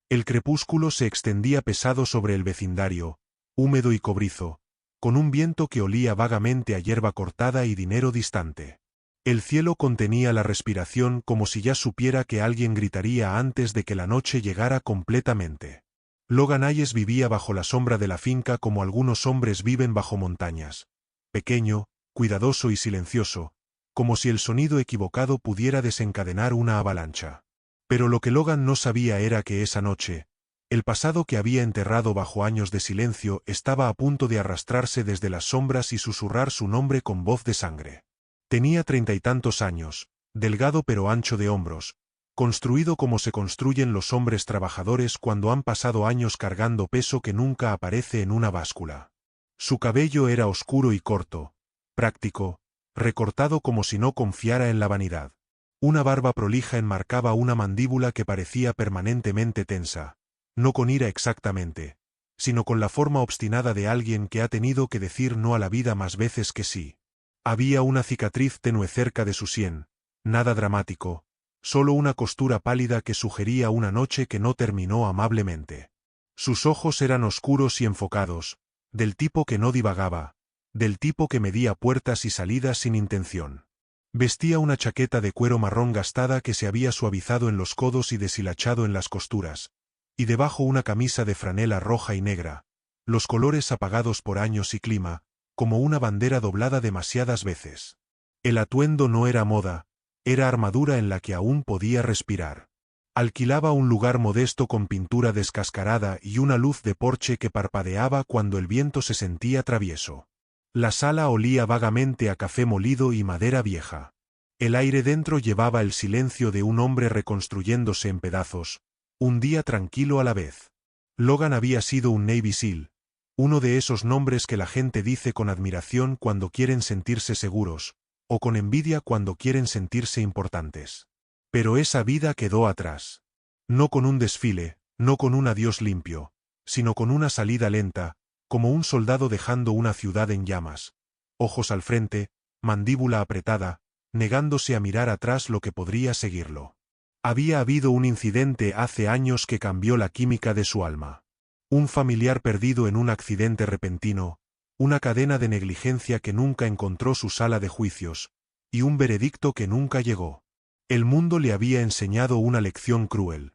El crepúsculo se extendía pesado sobre el vecindario, húmedo y cobrizo, con un viento que olía vagamente a hierba cortada y dinero distante. El cielo contenía la respiración como si ya supiera que alguien gritaría antes de que la noche llegara completamente. Logan Hayes vivía bajo la sombra de la finca como algunos hombres viven bajo montañas. Pequeño, cuidadoso y silencioso, como si el sonido equivocado pudiera desencadenar una avalancha. Pero lo que Logan no sabía era que esa noche, el pasado que había enterrado bajo años de silencio estaba a punto de arrastrarse desde las sombras y susurrar su nombre con voz de sangre. Tenía 30 y tantos años, delgado pero ancho de hombros, construido como se construyen los hombres trabajadores cuando han pasado años cargando peso que nunca aparece en una báscula. Su cabello era oscuro y corto, práctico, recortado como si no confiara en la vanidad. Una barba prolija enmarcaba una mandíbula que parecía permanentemente tensa, no con ira exactamente, sino con la forma obstinada de alguien que ha tenido que decir no a la vida más veces que sí. Había una cicatriz tenue cerca de su sien, nada dramático, solo una costura pálida que sugería una noche que no terminó amablemente. Sus ojos eran oscuros y enfocados, del tipo que no divagaba, del tipo que medía puertas y salidas sin intención. Vestía una chaqueta de cuero marrón gastada que se había suavizado en los codos y deshilachado en las costuras, y debajo una camisa de franela roja y negra, los colores apagados por años y clima, como una bandera doblada demasiadas veces. El atuendo no era moda, era armadura en la que aún podía respirar. Alquilaba un lugar modesto con pintura descascarada y una luz de porche que parpadeaba cuando el viento se sentía travieso. La sala olía vagamente a café molido y madera vieja. El aire dentro llevaba el silencio de un hombre reconstruyéndose en pedazos, un día tranquilo a la vez. Logan había sido un Navy SEAL, uno de esos nombres que la gente dice con admiración cuando quieren sentirse seguros, o con envidia cuando quieren sentirse importantes. Pero esa vida quedó atrás. No con un desfile, no con un adiós limpio, sino con una salida lenta, como un soldado dejando una ciudad en llamas, ojos al frente, mandíbula apretada, negándose a mirar atrás lo que podría seguirlo. Había habido un incidente hace años que cambió la química de su alma. Un familiar perdido en un accidente repentino, una cadena de negligencia que nunca encontró su sala de juicios, y un veredicto que nunca llegó. El mundo le había enseñado una lección cruel.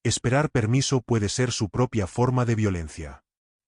Esperar permiso puede ser su propia forma de violencia.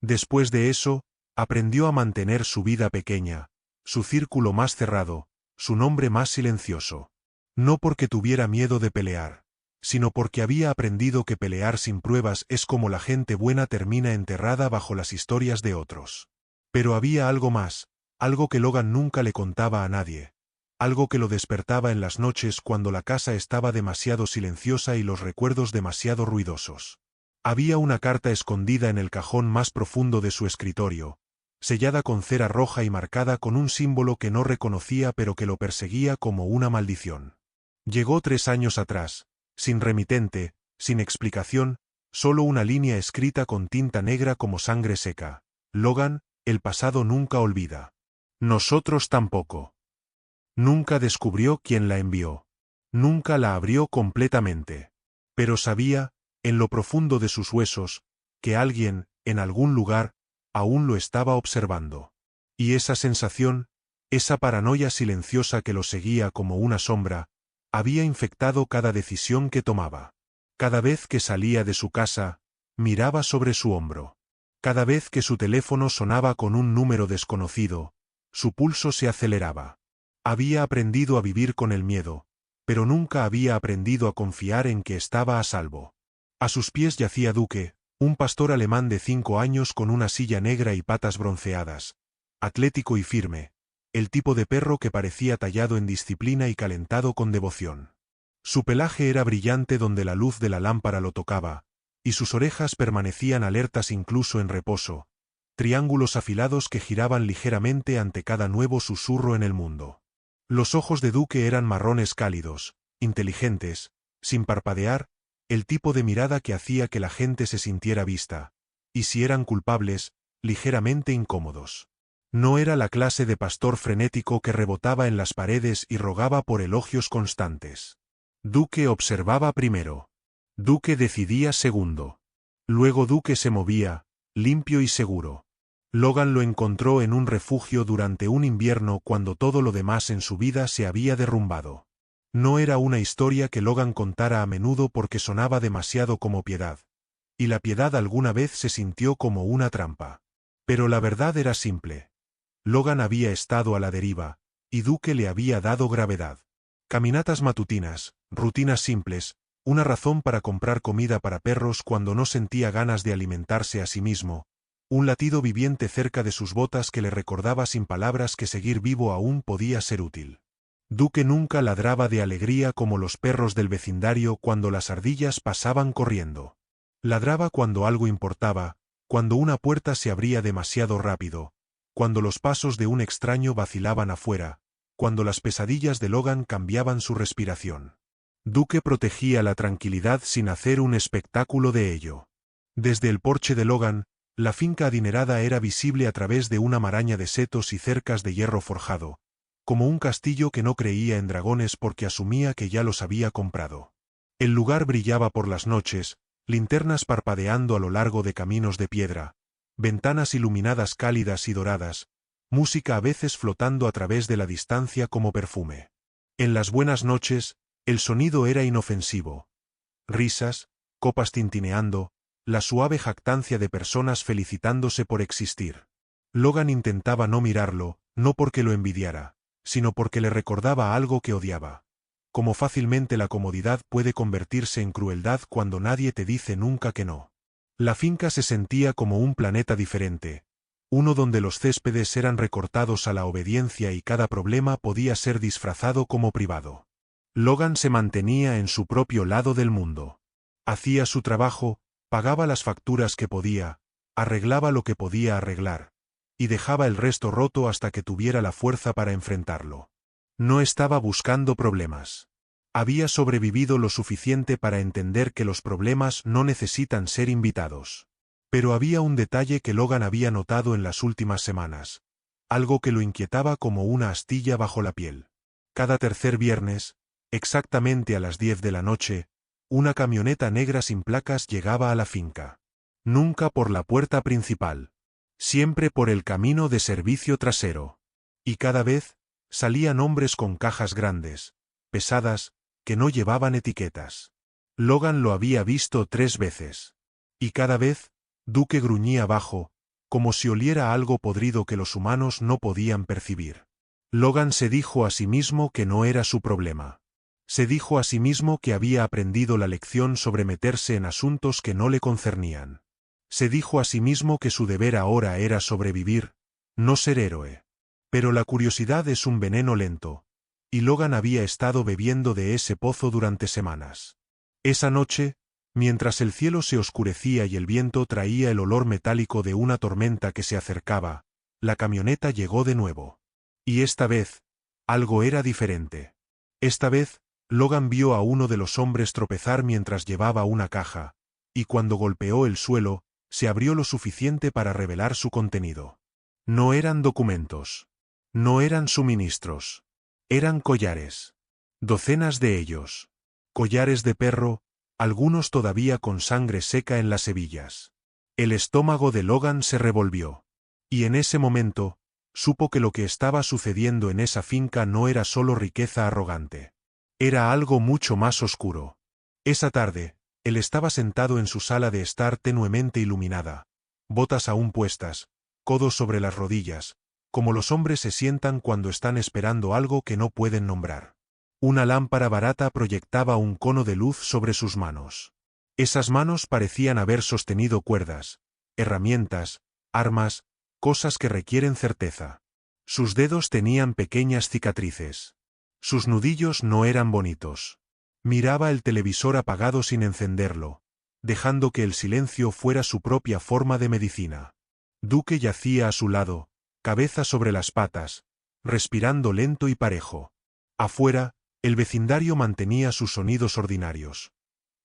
Después de eso, aprendió a mantener su vida pequeña, su círculo más cerrado, su nombre más silencioso. No porque tuviera miedo de pelear, sino porque había aprendido que pelear sin pruebas es como la gente buena termina enterrada bajo las historias de otros. Pero había algo más, algo que Logan nunca le contaba a nadie, algo que lo despertaba en las noches cuando la casa estaba demasiado silenciosa y los recuerdos demasiado ruidosos. Había una carta escondida en el cajón más profundo de su escritorio, sellada con cera roja y marcada con un símbolo que no reconocía pero que lo perseguía como una maldición. Llegó 3 años atrás, sin remitente, sin explicación, solo una línea escrita con tinta negra como sangre seca. Logan, el pasado nunca olvida. Nosotros tampoco. Nunca descubrió quién la envió. Nunca la abrió completamente. Pero sabía, en lo profundo de sus huesos, que alguien, en algún lugar, aún lo estaba observando. Y esa sensación, esa paranoia silenciosa que lo seguía como una sombra, había infectado cada decisión que tomaba. Cada vez que salía de su casa, miraba sobre su hombro. Cada vez que su teléfono sonaba con un número desconocido, su pulso se aceleraba. Había aprendido a vivir con el miedo, pero nunca había aprendido a confiar en que estaba a salvo. A sus pies yacía Duke, un pastor alemán de 5 años con una silla negra y patas bronceadas, atlético y firme, el tipo de perro que parecía tallado en disciplina y calentado con devoción. Su pelaje era brillante donde la luz de la lámpara lo tocaba, y sus orejas permanecían alertas incluso en reposo, triángulos afilados que giraban ligeramente ante cada nuevo susurro en el mundo. Los ojos de Duke eran marrones cálidos, inteligentes, sin parpadear, el tipo de mirada que hacía que la gente se sintiera vista, y si eran culpables, ligeramente incómodos. No era la clase de pastor frenético que rebotaba en las paredes y rogaba por elogios constantes. Duke observaba primero. Duque decidía segundo. Luego Duque se movía, limpio y seguro. Logan lo encontró en un refugio durante un invierno cuando todo lo demás en su vida se había derrumbado. No era una historia que Logan contara a menudo porque sonaba demasiado como piedad. Y la piedad alguna vez se sintió como una trampa. Pero la verdad era simple. Logan había estado a la deriva, y Duque le había dado gravedad. Caminatas matutinas, rutinas simples, una razón para comprar comida para perros cuando no sentía ganas de alimentarse a sí mismo, un latido viviente cerca de sus botas que le recordaba sin palabras que seguir vivo aún podía ser útil. Duque nunca ladraba de alegría como los perros del vecindario cuando las ardillas pasaban corriendo. Ladraba cuando algo importaba, cuando una puerta se abría demasiado rápido, cuando los pasos de un extraño vacilaban afuera, cuando las pesadillas de Logan cambiaban su respiración. Duque protegía la tranquilidad sin hacer un espectáculo de ello. Desde el porche de Logan, la finca adinerada era visible a través de una maraña de setos y cercas de hierro forjado, como un castillo que no creía en dragones porque asumía que ya los había comprado. El lugar brillaba por las noches, linternas parpadeando a lo largo de caminos de piedra, ventanas iluminadas cálidas y doradas, música a veces flotando a través de la distancia como perfume. En las buenas noches, el sonido era inofensivo. Risas, copas tintineando, la suave jactancia de personas felicitándose por existir. Logan intentaba no mirarlo, no porque lo envidiara, sino porque le recordaba algo que odiaba. Cómo fácilmente la comodidad puede convertirse en crueldad cuando nadie te dice nunca que no. La finca se sentía como un planeta diferente, uno donde los céspedes eran recortados a la obediencia y cada problema podía ser disfrazado como privado. Logan se mantenía en su propio lado del mundo. Hacía su trabajo, pagaba las facturas que podía, arreglaba lo que podía arreglar, y dejaba el resto roto hasta que tuviera la fuerza para enfrentarlo. No estaba buscando problemas. Había sobrevivido lo suficiente para entender que los problemas no necesitan ser invitados. Pero había un detalle que Logan había notado en las últimas semanas, algo que lo inquietaba como una astilla bajo la piel. Cada tercer viernes, exactamente a las 10 de la noche, una camioneta negra sin placas llegaba a la finca. Nunca por la puerta principal. Siempre por el camino de servicio trasero. Y cada vez, salían hombres con cajas grandes, pesadas, que no llevaban etiquetas. Logan lo había visto 3 veces. Y cada vez, Duque gruñía bajo, como si oliera algo podrido que los humanos no podían percibir. Logan se dijo a sí mismo que no era su problema. Se dijo a sí mismo que había aprendido la lección sobre meterse en asuntos que no le concernían. Se dijo a sí mismo que su deber ahora era sobrevivir, no ser héroe. Pero la curiosidad es un veneno lento, y Logan había estado bebiendo de ese pozo durante semanas. Esa noche, mientras el cielo se oscurecía y el viento traía el olor metálico de una tormenta que se acercaba, la camioneta llegó de nuevo. Y esta vez, algo era diferente. Esta vez, Logan vio a uno de los hombres tropezar mientras llevaba una caja, y cuando golpeó el suelo, se abrió lo suficiente para revelar su contenido. No eran documentos. No eran suministros. Eran collares. Docenas de ellos. Collares de perro, algunos todavía con sangre seca en las hebillas. El estómago de Logan se revolvió. Y en ese momento, supo que lo que estaba sucediendo en esa finca no era solo riqueza arrogante. Era algo mucho más oscuro. Esa tarde, él estaba sentado en su sala de estar tenuemente iluminada, botas aún puestas, codos sobre las rodillas, como los hombres se sientan cuando están esperando algo que no pueden nombrar. Una lámpara barata proyectaba un cono de luz sobre sus manos. Esas manos parecían haber sostenido cuerdas, herramientas, armas, cosas que requieren certeza. Sus dedos tenían pequeñas cicatrices. Sus nudillos no eran bonitos. Miraba el televisor apagado sin encenderlo, dejando que el silencio fuera su propia forma de medicina. Duque yacía a su lado, cabeza sobre las patas, respirando lento y parejo. Afuera, el vecindario mantenía sus sonidos ordinarios.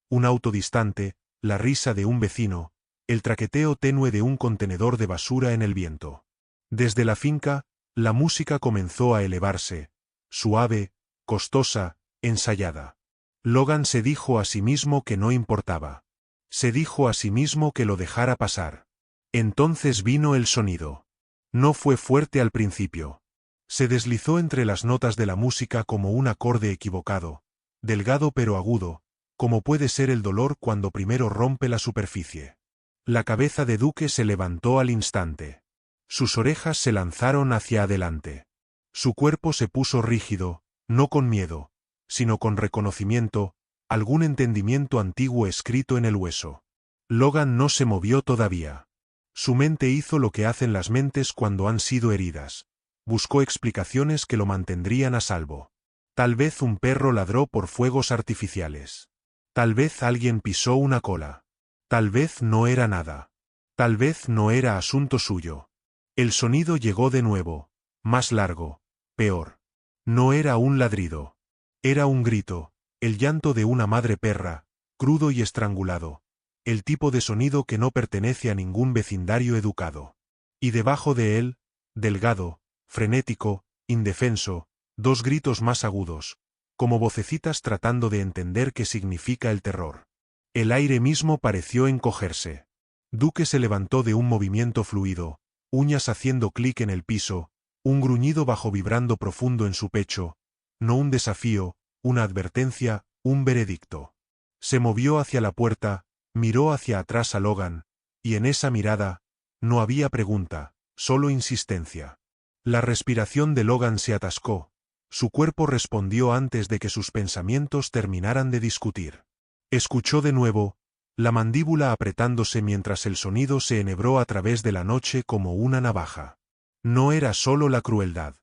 Un auto distante, la risa de un vecino, el traqueteo tenue de un contenedor de basura en el viento. Desde la finca, la música comenzó a elevarse, suave, costosa, ensayada. Logan se dijo a sí mismo que no importaba. Se dijo a sí mismo que lo dejara pasar. Entonces vino el sonido. No fue fuerte al principio. Se deslizó entre las notas de la música como un acorde equivocado, delgado pero agudo, como puede ser el dolor cuando primero rompe la superficie. La cabeza de Duke se levantó al instante. Sus orejas se lanzaron hacia adelante. Su cuerpo se puso rígido, no con miedo, sino con reconocimiento, algún entendimiento antiguo escrito en el hueso. Logan no se movió todavía. Su mente hizo lo que hacen las mentes cuando han sido heridas. Buscó explicaciones que lo mantendrían a salvo. Tal vez un perro ladró por fuegos artificiales. Tal vez alguien pisó una cola. Tal vez no era nada. Tal vez no era asunto suyo. El sonido llegó de nuevo, más largo, peor. No era un ladrido. Era un grito, el llanto de una madre perra, crudo y estrangulado. El tipo de sonido que no pertenece a ningún vecindario educado. Y debajo de él, delgado, frenético, indefenso, dos gritos más agudos, como vocecitas tratando de entender qué significa el terror. El aire mismo pareció encogerse. Duke se levantó de un movimiento fluido, uñas haciendo clic en el piso, un gruñido bajo vibrando profundo en su pecho, no un desafío, una advertencia, un veredicto. Se movió hacia la puerta, miró hacia atrás a Logan, y en esa mirada, no había pregunta, solo insistencia. La respiración de Logan se atascó, su cuerpo respondió antes de que sus pensamientos terminaran de discutir. Escuchó de nuevo, la mandíbula apretándose mientras el sonido se enhebró a través de la noche como una navaja. No era solo la crueldad.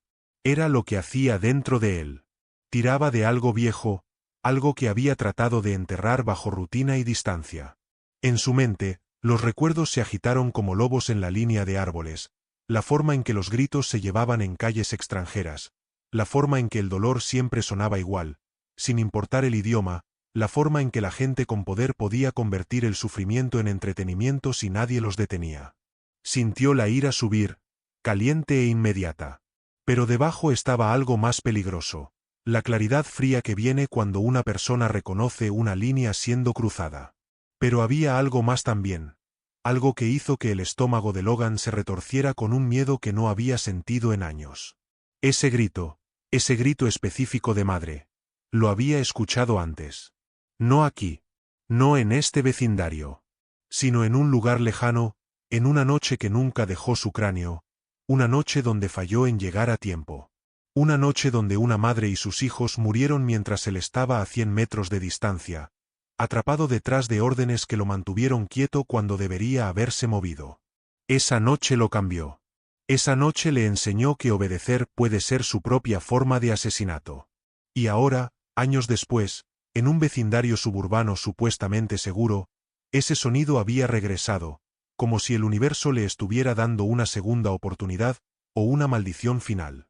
Era lo que hacía dentro de él. Tiraba de algo viejo, algo que había tratado de enterrar bajo rutina y distancia. En su mente, los recuerdos se agitaron como lobos en la línea de árboles, la forma en que los gritos se llevaban en calles extranjeras, la forma en que el dolor siempre sonaba igual, sin importar el idioma, la forma en que la gente con poder podía convertir el sufrimiento en entretenimiento si nadie los detenía. Sintió la ira subir, caliente e inmediata. Pero debajo estaba algo más peligroso, la claridad fría que viene cuando una persona reconoce una línea siendo cruzada. Pero había algo más también, algo que hizo que el estómago de Logan se retorciera con un miedo que no había sentido en años. Ese grito específico de madre, lo había escuchado antes. No aquí, no en este vecindario, sino en un lugar lejano, en una noche que nunca dejó su cráneo, una noche donde falló en llegar a tiempo. Una noche donde una madre y sus hijos murieron mientras él estaba a 100 metros de distancia, atrapado detrás de órdenes que lo mantuvieron quieto cuando debería haberse movido. Esa noche lo cambió. Esa noche le enseñó que obedecer puede ser su propia forma de asesinato. Y ahora, años después, en un vecindario suburbano supuestamente seguro, ese sonido había regresado, como si el universo le estuviera dando una segunda oportunidad, o una maldición final.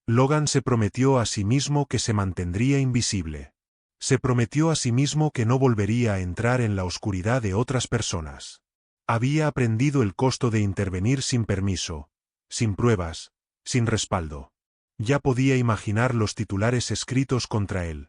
Logan se prometió a sí mismo que se mantendría invisible. Se prometió a sí mismo que no volvería a entrar en la oscuridad de otras personas. Había aprendido el costo de intervenir sin permiso, sin pruebas, sin respaldo. Ya podía imaginar los titulares escritos contra él.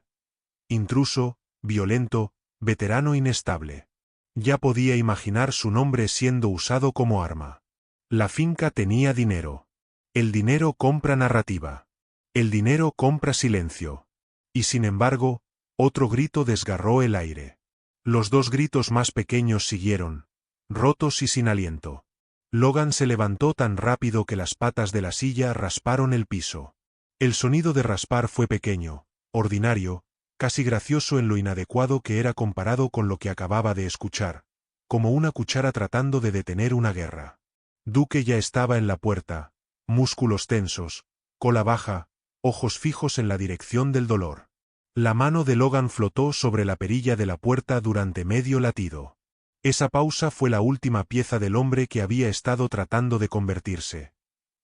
Intruso, violento, veterano inestable. Ya podía imaginar su nombre siendo usado como arma. La finca tenía dinero. El dinero compra narrativa. El dinero compra silencio. Y sin embargo, otro grito desgarró el aire. Los dos gritos más pequeños siguieron, rotos y sin aliento. Logan se levantó tan rápido que las patas de la silla rasparon el piso. El sonido de raspar fue pequeño, ordinario, casi gracioso en lo inadecuado que era comparado con lo que acababa de escuchar, como una cuchara tratando de detener una guerra. Duke ya estaba en la puerta, músculos tensos, cola baja, ojos fijos en la dirección del dolor. La mano de Logan flotó sobre la perilla de la puerta durante medio latido. Esa pausa fue la última pieza del hombre que había estado tratando de convertirse.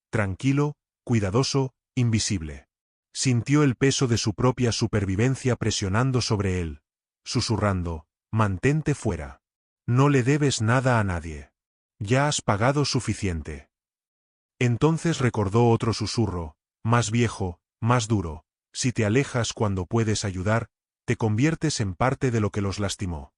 Tranquilo, cuidadoso, invisible. Sintió el peso de su propia supervivencia presionando sobre él, susurrando, «Mantente fuera. No le debes nada a nadie. Ya has pagado suficiente». Entonces recordó otro susurro, más viejo, más duro. Si te alejas cuando puedes ayudar, te conviertes en parte de lo que los lastimó.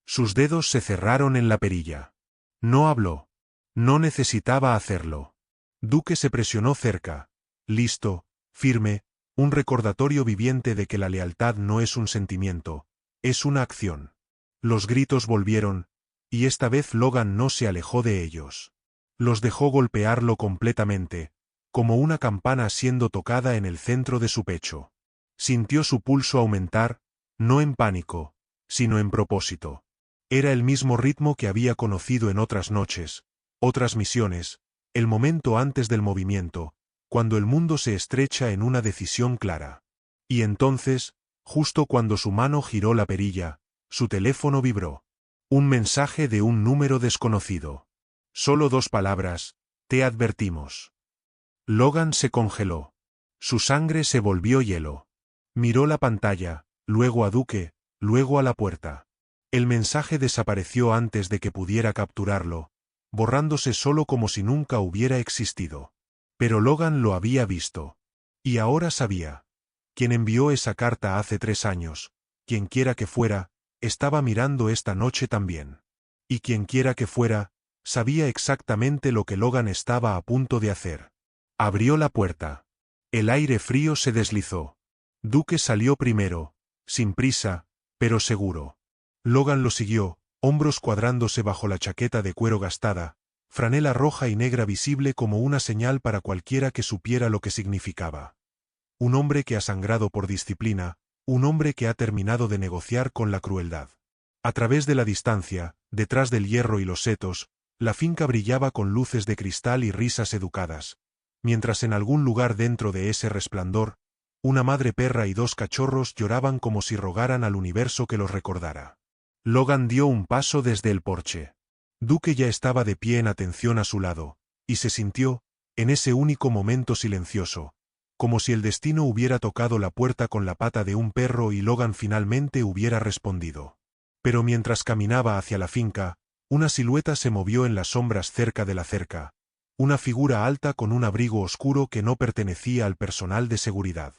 Sus dedos se cerraron en la perilla. No habló. No necesitaba hacerlo. Duque se presionó cerca, listo, firme, un recordatorio viviente de que la lealtad no es un sentimiento, es una acción. Los gritos volvieron, y esta vez Logan no se alejó de ellos. Los dejó golpearlo completamente, como una campana siendo tocada en el centro de su pecho. Sintió su pulso aumentar, no en pánico, sino en propósito. Era el mismo ritmo que había conocido en otras noches, otras misiones, el momento antes del movimiento, cuando el mundo se estrecha en una decisión clara. Y entonces, justo cuando su mano giró la perilla, su teléfono vibró. Un mensaje de un número desconocido. Solo 2 palabras: te advertimos. Logan se congeló. Su sangre se volvió hielo. Miró la pantalla, luego a Duque, luego a la puerta. El mensaje desapareció antes de que pudiera capturarlo, borrándose solo como si nunca hubiera existido. Pero Logan lo había visto. Y ahora sabía. Quien envió esa carta hace 3 años, quienquiera que fuera, estaba mirando esta noche también. Y quienquiera que fuera, sabía exactamente lo que Logan estaba a punto de hacer. Abrió la puerta. El aire frío se deslizó. Duque salió primero, sin prisa, pero seguro. Logan lo siguió, hombros cuadrándose bajo la chaqueta de cuero gastada, franela roja y negra visible como una señal para cualquiera que supiera lo que significaba. Un hombre que ha sangrado por disciplina, un hombre que ha terminado de negociar con la crueldad. A través de la distancia, detrás del hierro y los setos, la finca brillaba con luces de cristal y risas educadas, mientras en algún lugar dentro de ese resplandor, una madre perra y 2 cachorros lloraban como si rogaran al universo que los recordara. Logan dio un paso desde el porche. Duque ya estaba de pie en atención a su lado, y se sintió, en ese único momento silencioso, como si el destino hubiera tocado la puerta con la pata de un perro y Logan finalmente hubiera respondido. Pero mientras caminaba hacia la finca, una silueta se movió en las sombras cerca de la cerca, una figura alta con un abrigo oscuro que no pertenecía al personal de seguridad.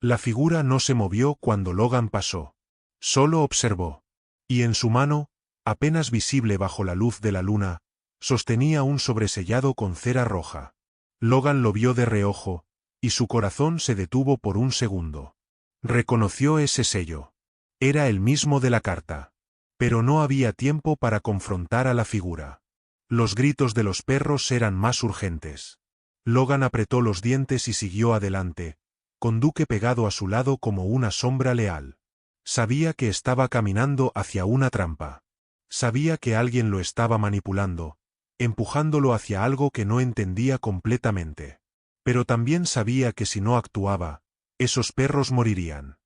La figura no se movió cuando Logan pasó. Solo observó. Y en su mano, apenas visible bajo la luz de la luna, sostenía un sobresellado con cera roja. Logan lo vio de reojo, y su corazón se detuvo por un segundo. Reconoció ese sello. Era el mismo de la carta. Pero no había tiempo para confrontar a la figura. Los gritos de los perros eran más urgentes. Logan apretó los dientes y siguió adelante, con Duque pegado a su lado como una sombra leal. Sabía que estaba caminando hacia una trampa. Sabía que alguien lo estaba manipulando, empujándolo hacia algo que no entendía completamente. Pero también sabía que si no actuaba, esos perros morirían.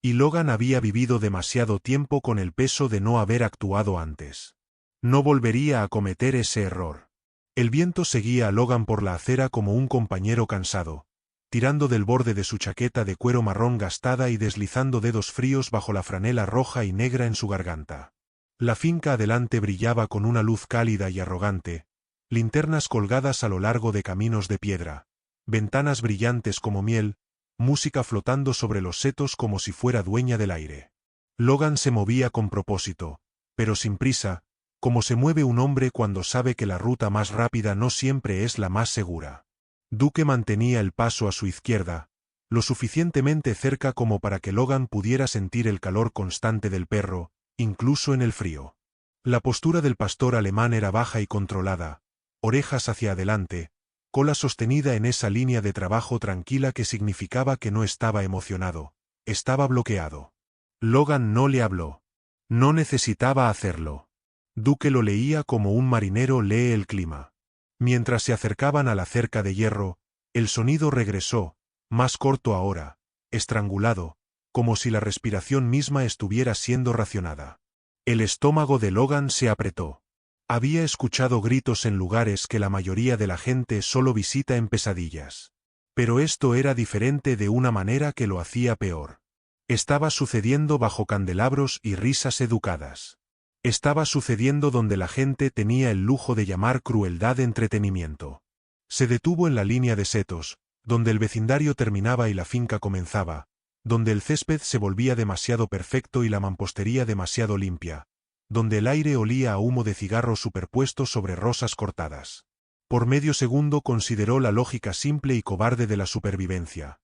Y Logan había vivido demasiado tiempo con el peso de no haber actuado antes. No volvería a cometer ese error. El viento seguía a Logan por la acera como un compañero cansado, tirando del borde de su chaqueta de cuero marrón gastada y deslizando dedos fríos bajo la franela roja y negra en su garganta. La finca adelante brillaba con una luz cálida y arrogante, linternas colgadas a lo largo de caminos de piedra, ventanas brillantes como miel, música flotando sobre los setos como si fuera dueña del aire. Logan se movía con propósito, pero sin prisa, como se mueve un hombre cuando sabe que la ruta más rápida no siempre es la más segura. Duque mantenía el paso a su izquierda, lo suficientemente cerca como para que Logan pudiera sentir el calor constante del perro, incluso en el frío. La postura del pastor alemán era baja y controlada, orejas hacia adelante, cola sostenida en esa línea de trabajo tranquila que significaba que no estaba emocionado, estaba bloqueado. Logan no le habló. No necesitaba hacerlo. Duque lo leía como un marinero lee el clima. Mientras se acercaban a la cerca de hierro, el sonido regresó, más corto ahora, estrangulado, como si la respiración misma estuviera siendo racionada. El estómago de Logan se apretó. Había escuchado gritos en lugares que la mayoría de la gente solo visita en pesadillas. Pero esto era diferente de una manera que lo hacía peor. Estaba sucediendo bajo candelabros y risas educadas. Estaba sucediendo donde la gente tenía el lujo de llamar crueldad entretenimiento. Se detuvo en la línea de setos, donde el vecindario terminaba y la finca comenzaba, donde el césped se volvía demasiado perfecto y la mampostería demasiado limpia, donde el aire olía a humo de cigarro superpuesto sobre rosas cortadas. Por medio segundo consideró la lógica simple y cobarde de la supervivencia.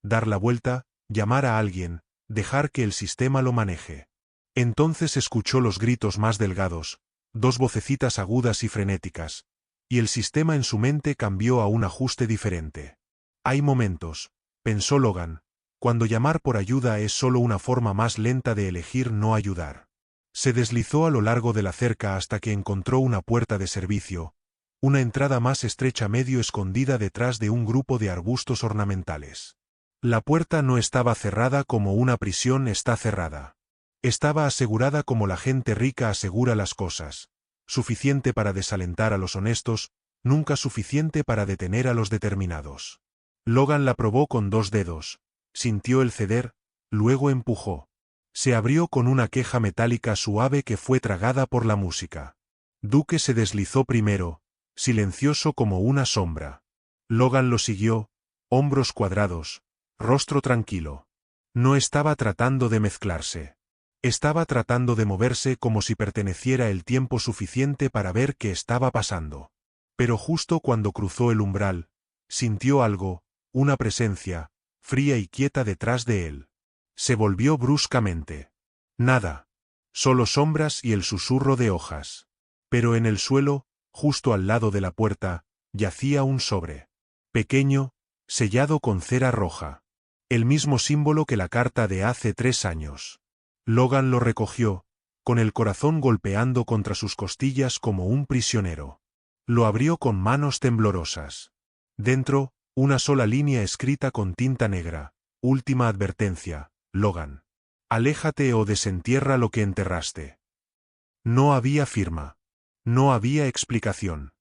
Dar la vuelta, llamar a alguien, dejar que el sistema lo maneje. Entonces escuchó los gritos más delgados, dos vocecitas agudas y frenéticas, y el sistema en su mente cambió a un ajuste diferente. Hay momentos, pensó Logan, cuando llamar por ayuda es solo una forma más lenta de elegir no ayudar. Se deslizó a lo largo de la cerca hasta que encontró una puerta de servicio, una entrada más estrecha medio escondida detrás de un grupo de arbustos ornamentales. La puerta no estaba cerrada como una prisión está cerrada. Estaba asegurada como la gente rica asegura las cosas, suficiente para desalentar a los honestos, nunca suficiente para detener a los determinados. Logan la probó con 2 dedos, sintió el ceder, luego empujó. Se abrió con una queja metálica suave que fue tragada por la música. Duke se deslizó primero, silencioso como una sombra. Logan lo siguió, hombros cuadrados, rostro tranquilo. No estaba tratando de mezclarse. Estaba tratando de moverse como si perteneciera el tiempo suficiente para ver qué estaba pasando. Pero justo cuando cruzó el umbral, sintió algo, una presencia, fría y quieta detrás de él. Se volvió bruscamente. Nada. Solo sombras y el susurro de hojas. Pero en el suelo, justo al lado de la puerta, yacía un sobre. Pequeño, sellado con cera roja. El mismo símbolo que la carta de hace 3 años. Logan lo recogió, con el corazón golpeando contra sus costillas como un prisionero. Lo abrió con manos temblorosas. Dentro, una sola línea escrita con tinta negra. Última advertencia, Logan. Aléjate o desentierra lo que enterraste. No había firma. No había explicación.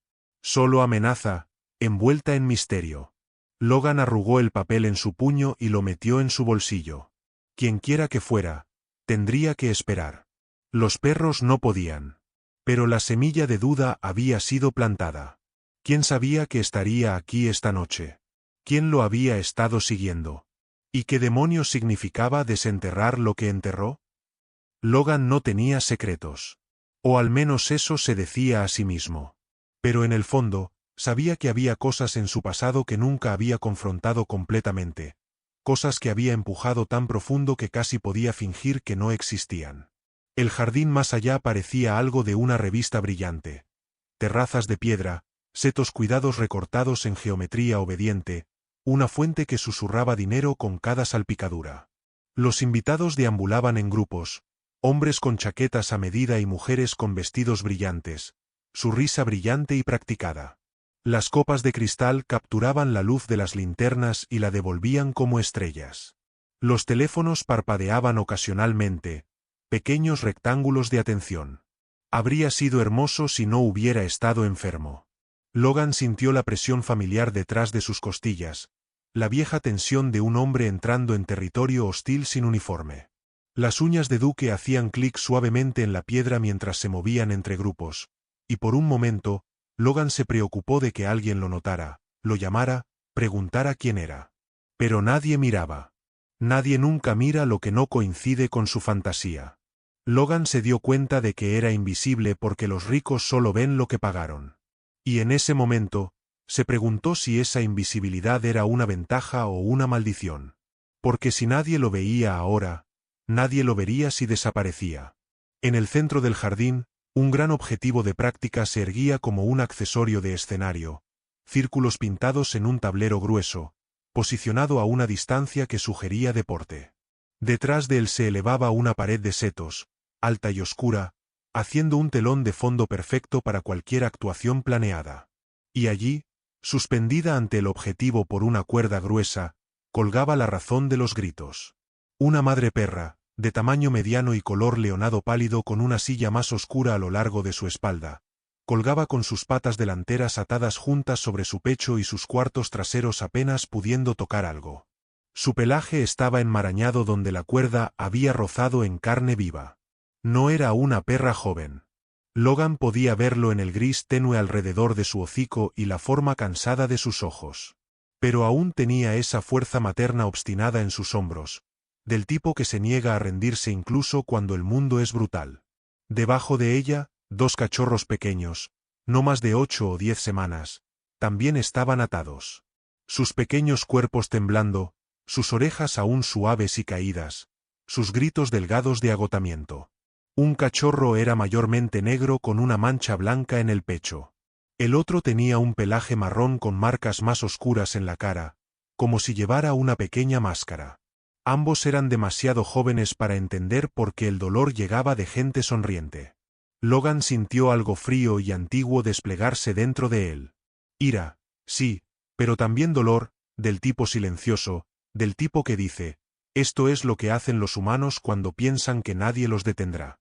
Solo amenaza, envuelta en misterio. Logan arrugó el papel en su puño y lo metió en su bolsillo. Quienquiera que fuera, tendría que esperar. Los perros no podían. Pero la semilla de duda había sido plantada. ¿Quién sabía que estaría aquí esta noche? ¿Quién lo había estado siguiendo? ¿Y qué demonios significaba desenterrar lo que enterró? Logan no tenía secretos. O al menos eso se decía a sí mismo. Pero en el fondo, sabía que había cosas en su pasado que nunca había confrontado completamente, cosas que había empujado tan profundo que casi podía fingir que no existían. El jardín más allá parecía algo de una revista brillante. Terrazas de piedra, setos cuidados recortados en geometría obediente, una fuente que susurraba dinero con cada salpicadura. Los invitados deambulaban en grupos, hombres con chaquetas a medida y mujeres con vestidos brillantes, su risa brillante y practicada. Las copas de cristal capturaban la luz de las linternas y la devolvían como estrellas. Los teléfonos parpadeaban ocasionalmente, pequeños rectángulos de atención. Habría sido hermoso si no hubiera estado enfermo. Logan sintió la presión familiar detrás de sus costillas, la vieja tensión de un hombre entrando en territorio hostil sin uniforme. Las uñas de Duke hacían clic suavemente en la piedra mientras se movían entre grupos, y por un momento, Logan se preocupó de que alguien lo notara, lo llamara, preguntara quién era. Pero nadie miraba. Nadie nunca mira lo que no coincide con su fantasía. Logan se dio cuenta de que era invisible porque los ricos solo ven lo que pagaron. Y en ese momento, se preguntó si esa invisibilidad era una ventaja o una maldición. Porque si nadie lo veía ahora, nadie lo vería si desaparecía. En el centro del jardín, un gran objetivo de práctica se erguía como un accesorio de escenario, círculos pintados en un tablero grueso, posicionado a una distancia que sugería deporte. Detrás de él se elevaba una pared de setos, alta y oscura, haciendo un telón de fondo perfecto para cualquier actuación planeada. Y allí, suspendida ante el objetivo por una cuerda gruesa, colgaba la razón de los gritos. Una madre perra, de tamaño mediano y color leonado pálido con una silla más oscura a lo largo de su espalda, colgaba con sus patas delanteras atadas juntas sobre su pecho y sus cuartos traseros apenas pudiendo tocar algo. Su pelaje estaba enmarañado donde la cuerda había rozado en carne viva. No era una perra joven. Logan podía verlo en el gris tenue alrededor de su hocico y la forma cansada de sus ojos. Pero aún tenía esa fuerza materna obstinada en sus hombros, del tipo que se niega a rendirse incluso cuando el mundo es brutal. Debajo de ella, 2 cachorros pequeños, no más de 8 o 10 semanas, también estaban atados. Sus pequeños cuerpos temblando, sus orejas aún suaves y caídas, sus gritos delgados de agotamiento. Un cachorro era mayormente negro con una mancha blanca en el pecho. El otro tenía un pelaje marrón con marcas más oscuras en la cara, como si llevara una pequeña máscara. Ambos eran demasiado jóvenes para entender por qué el dolor llegaba de gente sonriente. Logan sintió algo frío y antiguo desplegarse dentro de él. Ira, sí, pero también dolor, del tipo silencioso, del tipo que dice, esto es lo que hacen los humanos cuando piensan que nadie los detendrá.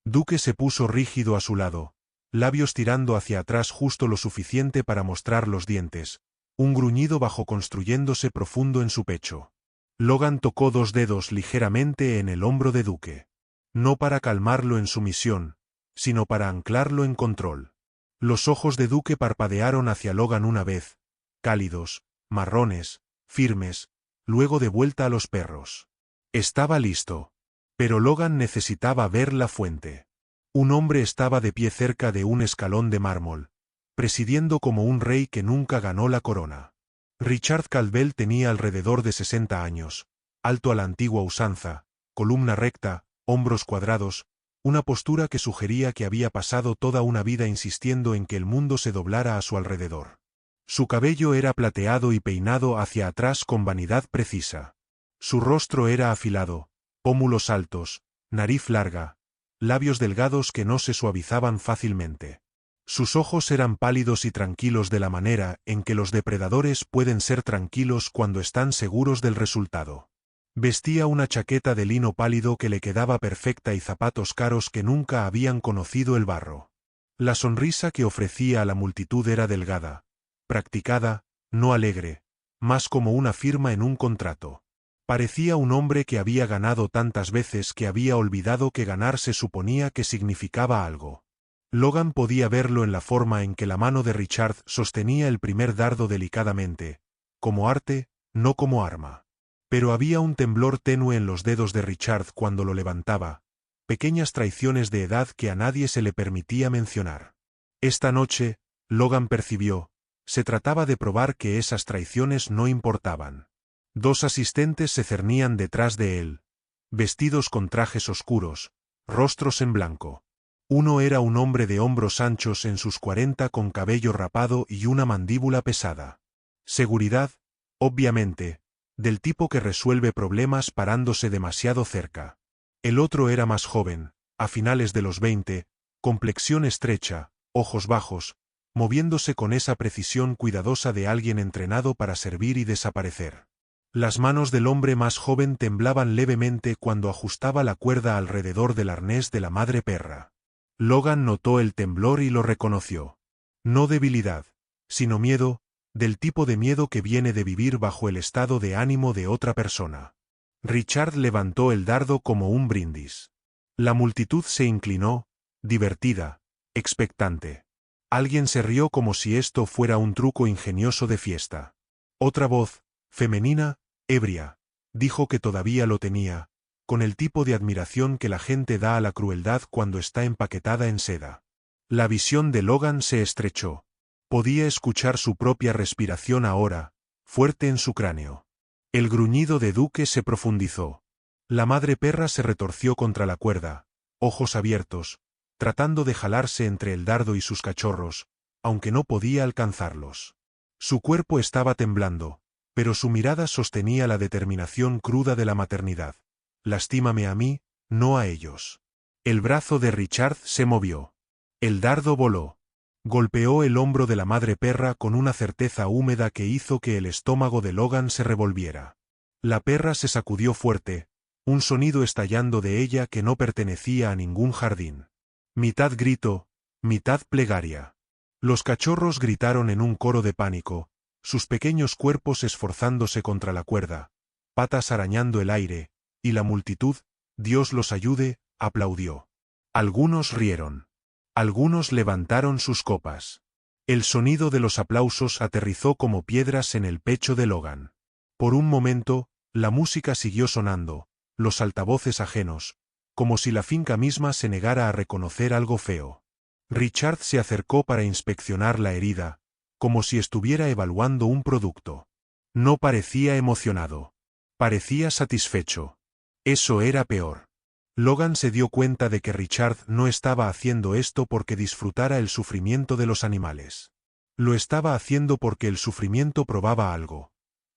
Duque se puso rígido a su lado, labios tirando hacia atrás justo lo suficiente para mostrar los dientes, un gruñido bajo construyéndose profundo en su pecho. Logan tocó 2 dedos ligeramente en el hombro de Duque. No para calmarlo en su misión, sino para anclarlo en control. Los ojos de Duque parpadearon hacia Logan una vez, cálidos, marrones, firmes, luego de vuelta a los perros. Estaba listo. Pero Logan necesitaba ver la fuente. Un hombre estaba de pie cerca de un escalón de mármol, presidiendo como un rey que nunca ganó la corona. Richard Caldwell tenía alrededor de 60 años, alto a la antigua usanza, columna recta, hombros cuadrados, una postura que sugería que había pasado toda una vida insistiendo en que el mundo se doblara a su alrededor. Su cabello era plateado y peinado hacia atrás con vanidad precisa. Su rostro era afilado, pómulos altos, nariz larga, labios delgados que no se suavizaban fácilmente. Sus ojos eran pálidos y tranquilos de la manera en que los depredadores pueden ser tranquilos cuando están seguros del resultado. Vestía una chaqueta de lino pálido que le quedaba perfecta y zapatos caros que nunca habían conocido el barro. La sonrisa que ofrecía a la multitud era delgada, practicada, no alegre, más como una firma en un contrato. Parecía un hombre que había ganado tantas veces que había olvidado que ganar se suponía que significaba algo. Logan podía verlo en la forma en que la mano de Richard sostenía el primer dardo delicadamente, como arte, no como arma. Pero había un temblor tenue en los dedos de Richard cuando lo levantaba, pequeñas traiciones de edad que a nadie se le permitía mencionar. Esta noche, Logan percibió, se trataba de probar que esas traiciones no importaban. 2 asistentes se cernían detrás de él, vestidos con trajes oscuros, rostros en blanco. Uno era un hombre de hombros anchos en sus 40 con cabello rapado y una mandíbula pesada. Seguridad, obviamente, del tipo que resuelve problemas parándose demasiado cerca. El otro era más joven, a finales de los 20, complexión estrecha, ojos bajos, moviéndose con esa precisión cuidadosa de alguien entrenado para servir y desaparecer. Las manos del hombre más joven temblaban levemente cuando ajustaba la cuerda alrededor del arnés de la madre perra. Logan notó el temblor y lo reconoció. No debilidad, sino miedo, del tipo de miedo que viene de vivir bajo el estado de ánimo de otra persona. Richard levantó el dardo como un brindis. La multitud se inclinó, divertida, expectante. Alguien se rió como si esto fuera un truco ingenioso de fiesta. Otra voz, femenina, ebria, dijo que todavía lo tenía, con el tipo de admiración que la gente da a la crueldad cuando está empaquetada en seda. La visión de Logan se estrechó. Podía escuchar su propia respiración ahora, fuerte en su cráneo. El gruñido de Duque se profundizó. La madre perra se retorció contra la cuerda, ojos abiertos, tratando de jalarse entre el dardo y sus cachorros, aunque no podía alcanzarlos. Su cuerpo estaba temblando, pero su mirada sostenía la determinación cruda de la maternidad. Lastímame a mí, no a ellos. El brazo de Richard se movió. El dardo voló. Golpeó el hombro de la madre perra con una certeza húmeda que hizo que el estómago de Logan se revolviera. La perra se sacudió fuerte, un sonido estallando de ella que no pertenecía a ningún jardín. Mitad grito, mitad plegaria. Los cachorros gritaron en un coro de pánico, sus pequeños cuerpos esforzándose contra la cuerda, patas arañando el aire, y la multitud, Dios los ayude, aplaudió. Algunos rieron. Algunos levantaron sus copas. El sonido de los aplausos aterrizó como piedras en el pecho de Logan. Por un momento, la música siguió sonando, los altavoces ajenos, como si la finca misma se negara a reconocer algo feo. Richard se acercó para inspeccionar la herida, como si estuviera evaluando un producto. No parecía emocionado. Parecía satisfecho. Eso era peor. Logan se dio cuenta de que Richard no estaba haciendo esto porque disfrutara el sufrimiento de los animales. Lo estaba haciendo porque el sufrimiento probaba algo.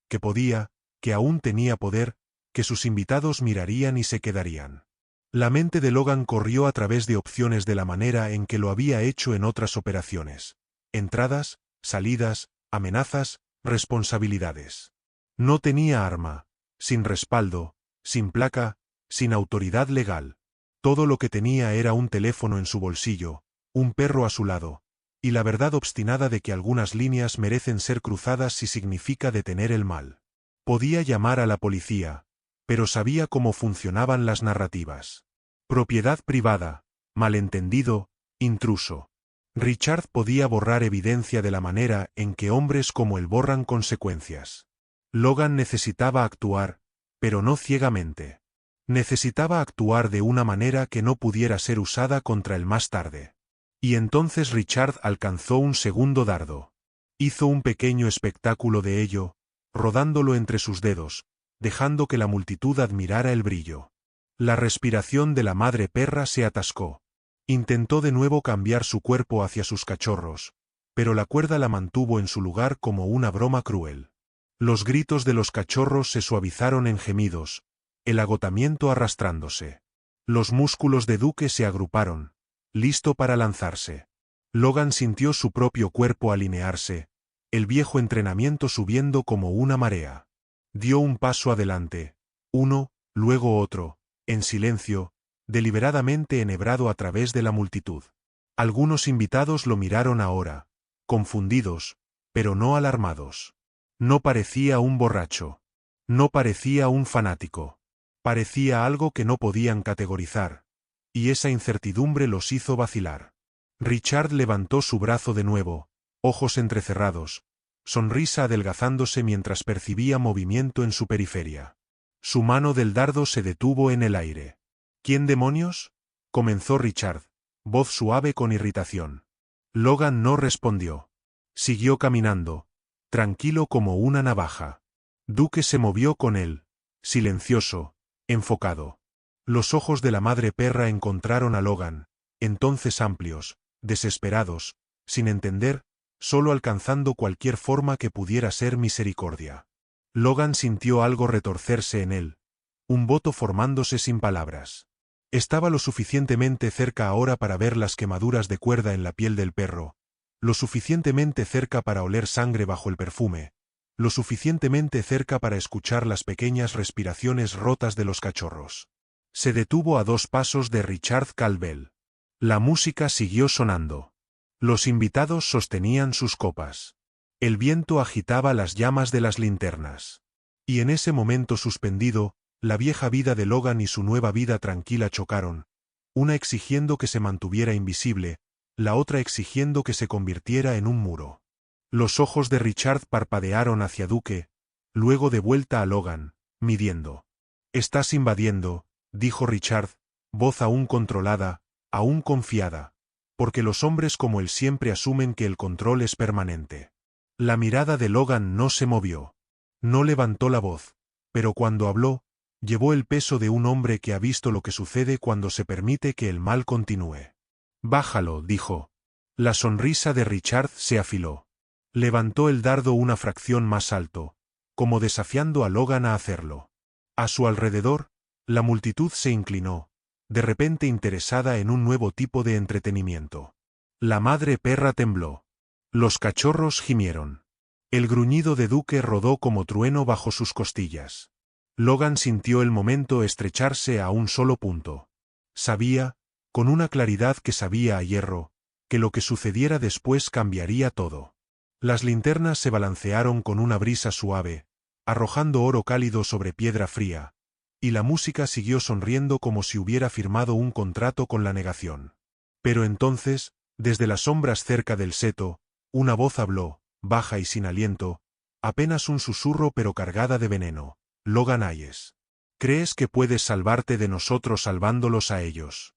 Que podía, que aún tenía poder, que sus invitados mirarían y se quedarían. La mente de Logan corrió a través de opciones de la manera en que lo había hecho en otras operaciones. Entradas, salidas, amenazas, responsabilidades. No tenía arma, sin respaldo, sin placa, sin autoridad legal. Todo lo que tenía era un teléfono en su bolsillo, un perro a su lado, y la verdad obstinada de que algunas líneas merecen ser cruzadas si significa detener el mal. Podía llamar a la policía, pero sabía cómo funcionaban las narrativas. Propiedad privada, malentendido, intruso. Richard podía borrar evidencia de la manera en que hombres como él borran consecuencias. Logan necesitaba actuar, pero no ciegamente. Necesitaba actuar de una manera que no pudiera ser usada contra él más tarde. Y entonces Richard alcanzó un segundo dardo. Hizo un pequeño espectáculo de ello, rodándolo entre sus dedos, dejando que la multitud admirara el brillo. La respiración de la madre perra se atascó. Intentó de nuevo cambiar su cuerpo hacia sus cachorros, pero la cuerda la mantuvo en su lugar como una broma cruel. Los gritos de los cachorros se suavizaron en gemidos, el agotamiento arrastrándose. Los músculos de Duke se agruparon, listo para lanzarse. Logan sintió su propio cuerpo alinearse, el viejo entrenamiento subiendo como una marea. Dio un paso adelante, uno, luego otro, en silencio, deliberadamente enhebrado a través de la multitud. Algunos invitados lo miraron ahora, confundidos, pero no alarmados. No parecía un borracho. No parecía un fanático. Parecía algo que no podían categorizar, y esa incertidumbre los hizo vacilar. Richard levantó su brazo de nuevo, ojos entrecerrados, sonrisa adelgazándose mientras percibía movimiento en su periferia. Su mano del dardo se detuvo en el aire. ¿Quién demonios? Comenzó Richard, voz suave con irritación. Logan no respondió. Siguió caminando, tranquilo como una navaja. Duke se movió con él, silencioso, enfocado. Los ojos de la madre perra encontraron a Logan, entonces amplios, desesperados, sin entender, solo alcanzando cualquier forma que pudiera ser misericordia. Logan sintió algo retorcerse en él, un voto formándose sin palabras. Estaba lo suficientemente cerca ahora para ver las quemaduras de cuerda en la piel del perro, lo suficientemente cerca para oler sangre bajo el perfume, lo suficientemente cerca para escuchar las pequeñas respiraciones rotas de los cachorros. Se detuvo a 2 pasos de Richard Calvell. La música siguió sonando. Los invitados sostenían sus copas. El viento agitaba las llamas de las linternas. Y en ese momento suspendido, la vieja vida de Logan y su nueva vida tranquila chocaron, una exigiendo que se mantuviera invisible, la otra exigiendo que se convirtiera en un muro. Los ojos de Richard parpadearon hacia Duke, luego de vuelta a Logan, midiendo. «Estás invadiendo», dijo Richard, voz aún controlada, aún confiada, porque los hombres como él siempre asumen que el control es permanente. La mirada de Logan no se movió. No levantó la voz, pero cuando habló, llevó el peso de un hombre que ha visto lo que sucede cuando se permite que el mal continúe. «Bájalo», dijo. La sonrisa de Richard se afiló. Levantó el dardo una fracción más alto, como desafiando a Logan a hacerlo. A su alrededor, la multitud se inclinó, de repente interesada en un nuevo tipo de entretenimiento. La madre perra tembló. Los cachorros gimieron. El gruñido de Duke rodó como trueno bajo sus costillas. Logan sintió el momento estrecharse a un solo punto. Sabía, con una claridad que sabía a hierro, que lo que sucediera después cambiaría todo. Las linternas se balancearon con una brisa suave, arrojando oro cálido sobre piedra fría, y la música siguió sonriendo como si hubiera firmado un contrato con la negación. Pero entonces, desde las sombras cerca del seto, una voz habló, baja y sin aliento, apenas un susurro pero cargada de veneno. «Logan Hayes. ¿Crees que puedes salvarte de nosotros salvándolos a ellos?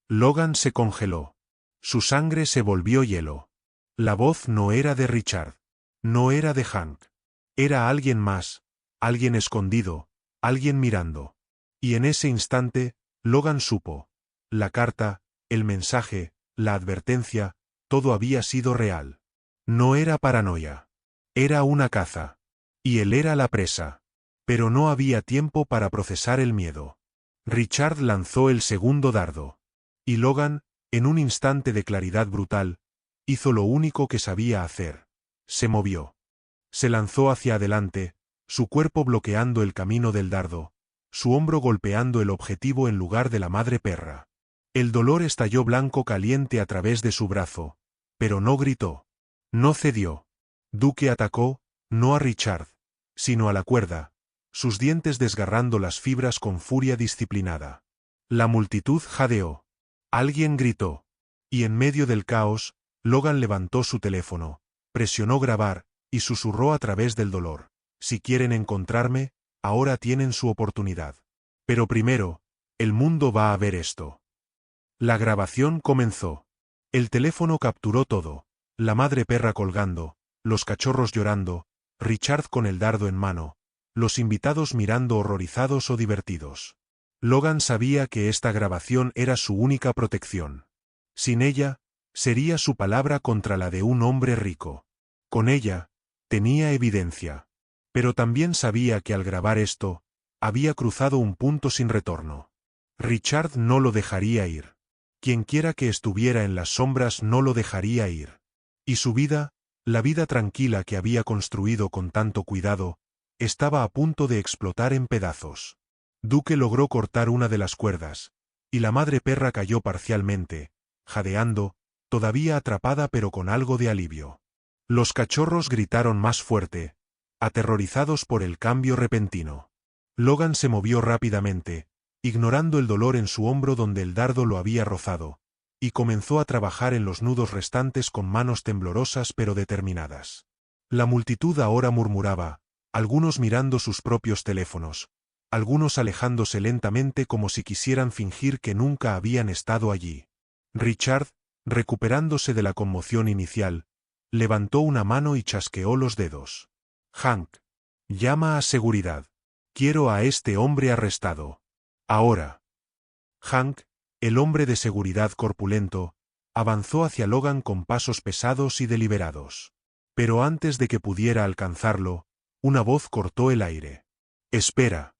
Logan se congeló. Su sangre se volvió hielo. La voz no era de Richard. No era de Hank. Era alguien más, alguien escondido, alguien mirando. Y en ese instante, Logan supo. La carta, el mensaje, la advertencia, todo había sido real. No era paranoia. Era una caza. Y él era la presa. Pero no había tiempo para procesar el miedo. Richard lanzó el segundo dardo. Y Logan, en un instante de claridad brutal, hizo lo único que sabía hacer. Se movió. Se lanzó hacia adelante, su cuerpo bloqueando el camino del dardo, su hombro golpeando el objetivo en lugar de la madre perra. El dolor estalló blanco caliente a través de su brazo, pero no gritó. No cedió. Duke atacó, no a Richard, sino a la cuerda, sus dientes desgarrando las fibras con furia disciplinada. La multitud jadeó. Alguien gritó. Y en medio del caos, Logan levantó su teléfono, presionó grabar, y susurró a través del dolor. Si quieren encontrarme, ahora tienen su oportunidad. Pero primero, el mundo va a ver esto. La grabación comenzó. El teléfono capturó todo. La madre perra colgando, los cachorros llorando, Richard con el dardo en mano, los invitados mirando horrorizados o divertidos. Logan sabía que esta grabación era su única protección. Sin ella, sería su palabra contra la de un hombre rico. Con ella, tenía evidencia. Pero también sabía que al grabar esto, había cruzado un punto sin retorno. Richard no lo dejaría ir. Quienquiera que estuviera en las sombras no lo dejaría ir. Y su vida, la vida tranquila que había construido con tanto cuidado, estaba a punto de explotar en pedazos. Duke logró cortar una de las cuerdas, y la madre perra cayó parcialmente, jadeando, todavía atrapada pero con algo de alivio. Los cachorros gritaron más fuerte, aterrorizados por el cambio repentino. Logan se movió rápidamente, ignorando el dolor en su hombro donde el dardo lo había rozado, y comenzó a trabajar en los nudos restantes con manos temblorosas pero determinadas. La multitud ahora murmuraba, algunos mirando sus propios teléfonos, algunos alejándose lentamente como si quisieran fingir que nunca habían estado allí. Richard, recuperándose de la conmoción inicial, levantó una mano y chasqueó los dedos. Hank. Llama a seguridad. Quiero a este hombre arrestado. Ahora. Hank, el hombre de seguridad corpulento, avanzó hacia Logan con pasos pesados y deliberados. Pero antes de que pudiera alcanzarlo, una voz cortó el aire. Espera.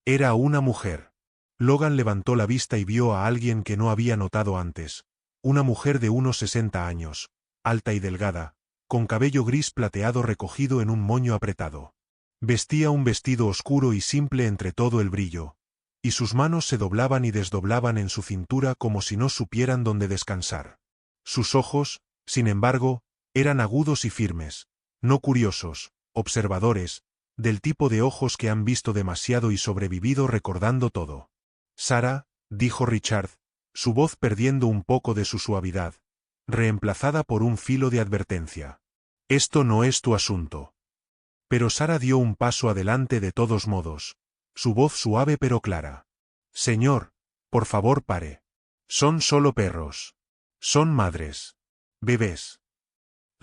Era una mujer. Logan levantó la vista y vio a alguien que no había notado antes, una mujer de unos 60 años, alta y delgada, con cabello gris plateado recogido en un moño apretado. Vestía un vestido oscuro y simple entre todo el brillo, y sus manos se doblaban y desdoblaban en su cintura como si no supieran dónde descansar. Sus ojos, sin embargo, eran agudos y firmes, no curiosos, observadores, del tipo de ojos que han visto demasiado y sobrevivido recordando todo. Sarah, dijo Richard, su voz perdiendo un poco de su suavidad, reemplazada por un filo de advertencia. Esto no es tu asunto. Pero Sarah dio un paso adelante de todos modos, su voz suave pero clara. Señor, por favor pare. Son solo perros. Son madres. Bebés.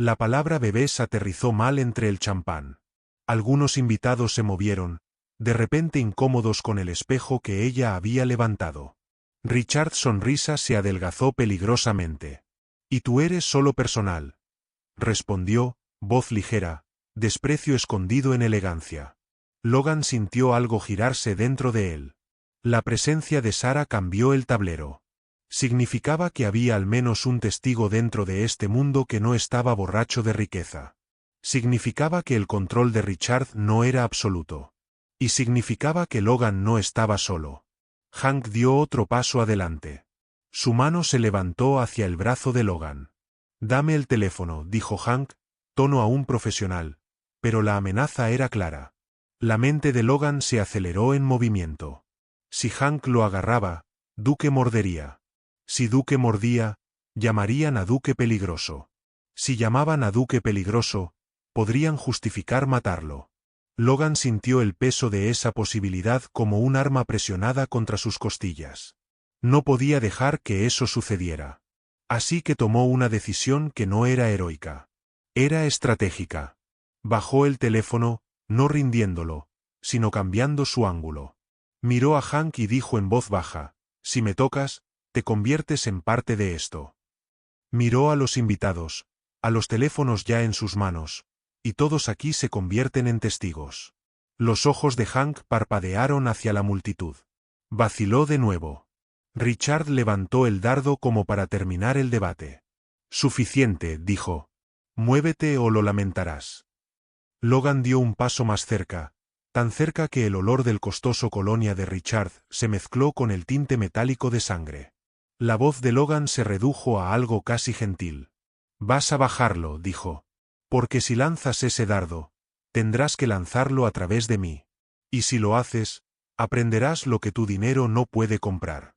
La palabra bebés aterrizó mal entre el champán. Algunos invitados se movieron, de repente incómodos con el espejo que ella había levantado. Richard's sonrisa se adelgazó peligrosamente. «Y tú eres solo personal», respondió, voz ligera, desprecio escondido en elegancia. Logan sintió algo girarse dentro de él. La presencia de Sarah cambió el tablero. Significaba que había al menos un testigo dentro de este mundo que no estaba borracho de riqueza. Significaba que el control de Richard no era absoluto. Y significaba que Logan no estaba solo. Hank dio otro paso adelante. Su mano se levantó hacia el brazo de Logan. «Dame el teléfono», dijo Hank, tono aún profesional, pero la amenaza era clara. La mente de Logan se aceleró en movimiento. Si Hank lo agarraba, Duke mordería. Si Duke mordía, llamarían a Duke peligroso. Si llamaban a Duke peligroso, podrían justificar matarlo. Logan sintió el peso de esa posibilidad como un arma presionada contra sus costillas. No podía dejar que eso sucediera. Así que tomó una decisión que no era heroica. Era estratégica. Bajó el teléfono, no rindiéndolo, sino cambiando su ángulo. Miró a Hank y dijo en voz baja, «Si me tocas, te conviertes en parte de esto». Miró a los invitados, a los teléfonos ya en sus manos, y todos aquí se convierten en testigos. Los ojos de Hank parpadearon hacia la multitud. Vaciló de nuevo. Richard levantó el dardo como para terminar el debate. «Suficiente», dijo. «Muévete o lo lamentarás». Logan dio un paso más cerca, tan cerca que el olor del costoso colonia de Richard se mezcló con el tinte metálico de sangre. La voz de Logan se redujo a algo casi gentil. «Vas a bajarlo», dijo. «Porque si lanzas ese dardo, tendrás que lanzarlo a través de mí. Y si lo haces, aprenderás lo que tu dinero no puede comprar».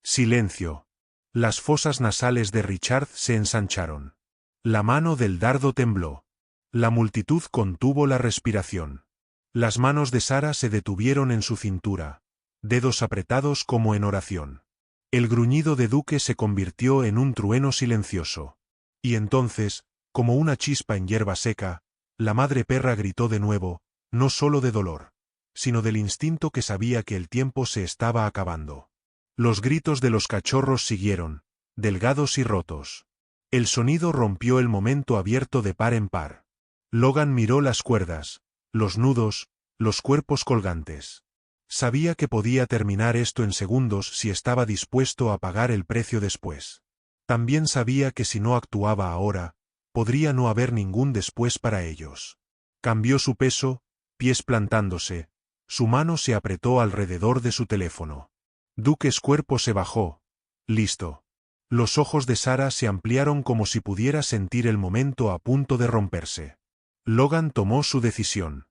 Silencio. Las fosas nasales de Richard se ensancharon. La mano del dardo tembló. La multitud contuvo la respiración. Las manos de Sara se detuvieron en su cintura, dedos apretados como en oración. El gruñido de Duke se convirtió en un trueno silencioso. Y entonces, como una chispa en hierba seca, la madre perra gritó de nuevo, no solo de dolor, sino del instinto que sabía que el tiempo se estaba acabando. Los gritos de los cachorros siguieron, delgados y rotos. El sonido rompió el momento abierto de par en par. Logan miró las cuerdas, los nudos, los cuerpos colgantes. Sabía que podía terminar esto en segundos si estaba dispuesto a pagar el precio después. También sabía que si no actuaba ahora, podría no haber ningún después para ellos. Cambió su peso, pies plantándose, su mano se apretó alrededor de su teléfono. Duke's cuerpo se bajó. Listo. Los ojos de Sara se ampliaron como si pudiera sentir el momento a punto de romperse. Logan tomó su decisión.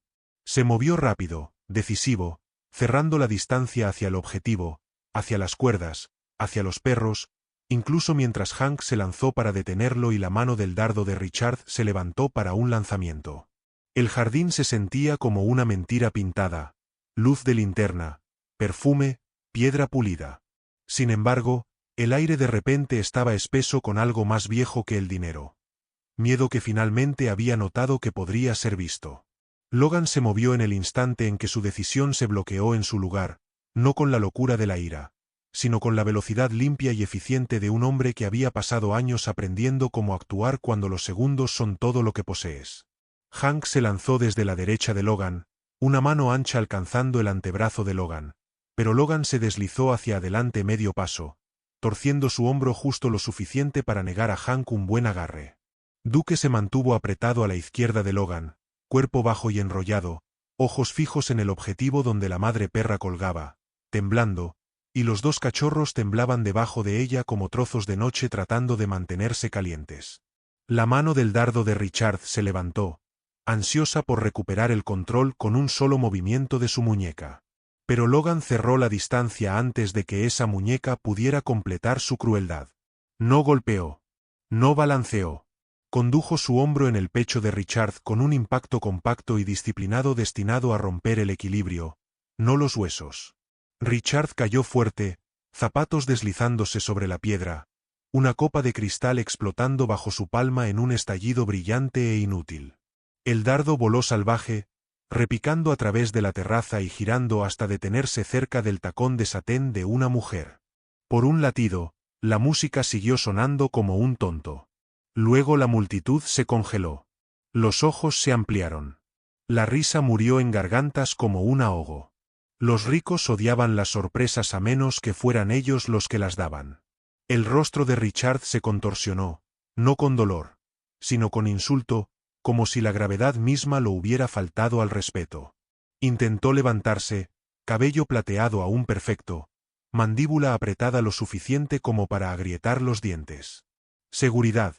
Se movió rápido, decisivo, cerrando la distancia hacia el objetivo, hacia las cuerdas, hacia los perros, incluso mientras Hank se lanzó para detenerlo y la mano del dardo de Richard se levantó para un lanzamiento. El jardín se sentía como una mentira pintada, luz de linterna, perfume, piedra pulida. Sin embargo, el aire de repente estaba espeso con algo más viejo que el dinero. Miedo que finalmente había notado que podría ser visto. Logan se movió en el instante en que su decisión se bloqueó en su lugar, no con la locura de la ira, sino con la velocidad limpia y eficiente de un hombre que había pasado años aprendiendo cómo actuar cuando los segundos son todo lo que posees. Hank se lanzó desde la derecha de Logan, una mano ancha alcanzando el antebrazo de Logan, pero Logan se deslizó hacia adelante medio paso, torciendo su hombro justo lo suficiente para negar a Hank un buen agarre. Duke se mantuvo apretado a la izquierda de Logan, cuerpo bajo y enrollado, ojos fijos en el objetivo donde la madre perra colgaba, temblando, y los dos cachorros temblaban debajo de ella como trozos de noche tratando de mantenerse calientes. La mano del dardo de Richard se levantó, ansiosa por recuperar el control con un solo movimiento de su muñeca. Pero Logan cerró la distancia antes de que esa muñeca pudiera completar su crueldad. No golpeó. No balanceó. Condujo su hombro en el pecho de Richard con un impacto compacto y disciplinado destinado a romper el equilibrio, no los huesos. Richard cayó fuerte, zapatos deslizándose sobre la piedra, una copa de cristal explotando bajo su palma en un estallido brillante e inútil. El dardo voló salvaje, repicando a través de la terraza y girando hasta detenerse cerca del tacón de satén de una mujer. Por un latido, la música siguió sonando como un tonto. Luego la multitud se congeló. Los ojos se ampliaron. La risa murió en gargantas como un ahogo. Los ricos odiaban las sorpresas a menos que fueran ellos los que las daban. El rostro de Richard se contorsionó, no con dolor, sino con insulto, como si la gravedad misma lo hubiera faltado al respeto. Intentó levantarse, cabello plateado aún perfecto, mandíbula apretada lo suficiente como para agrietar los dientes. «Seguridad»,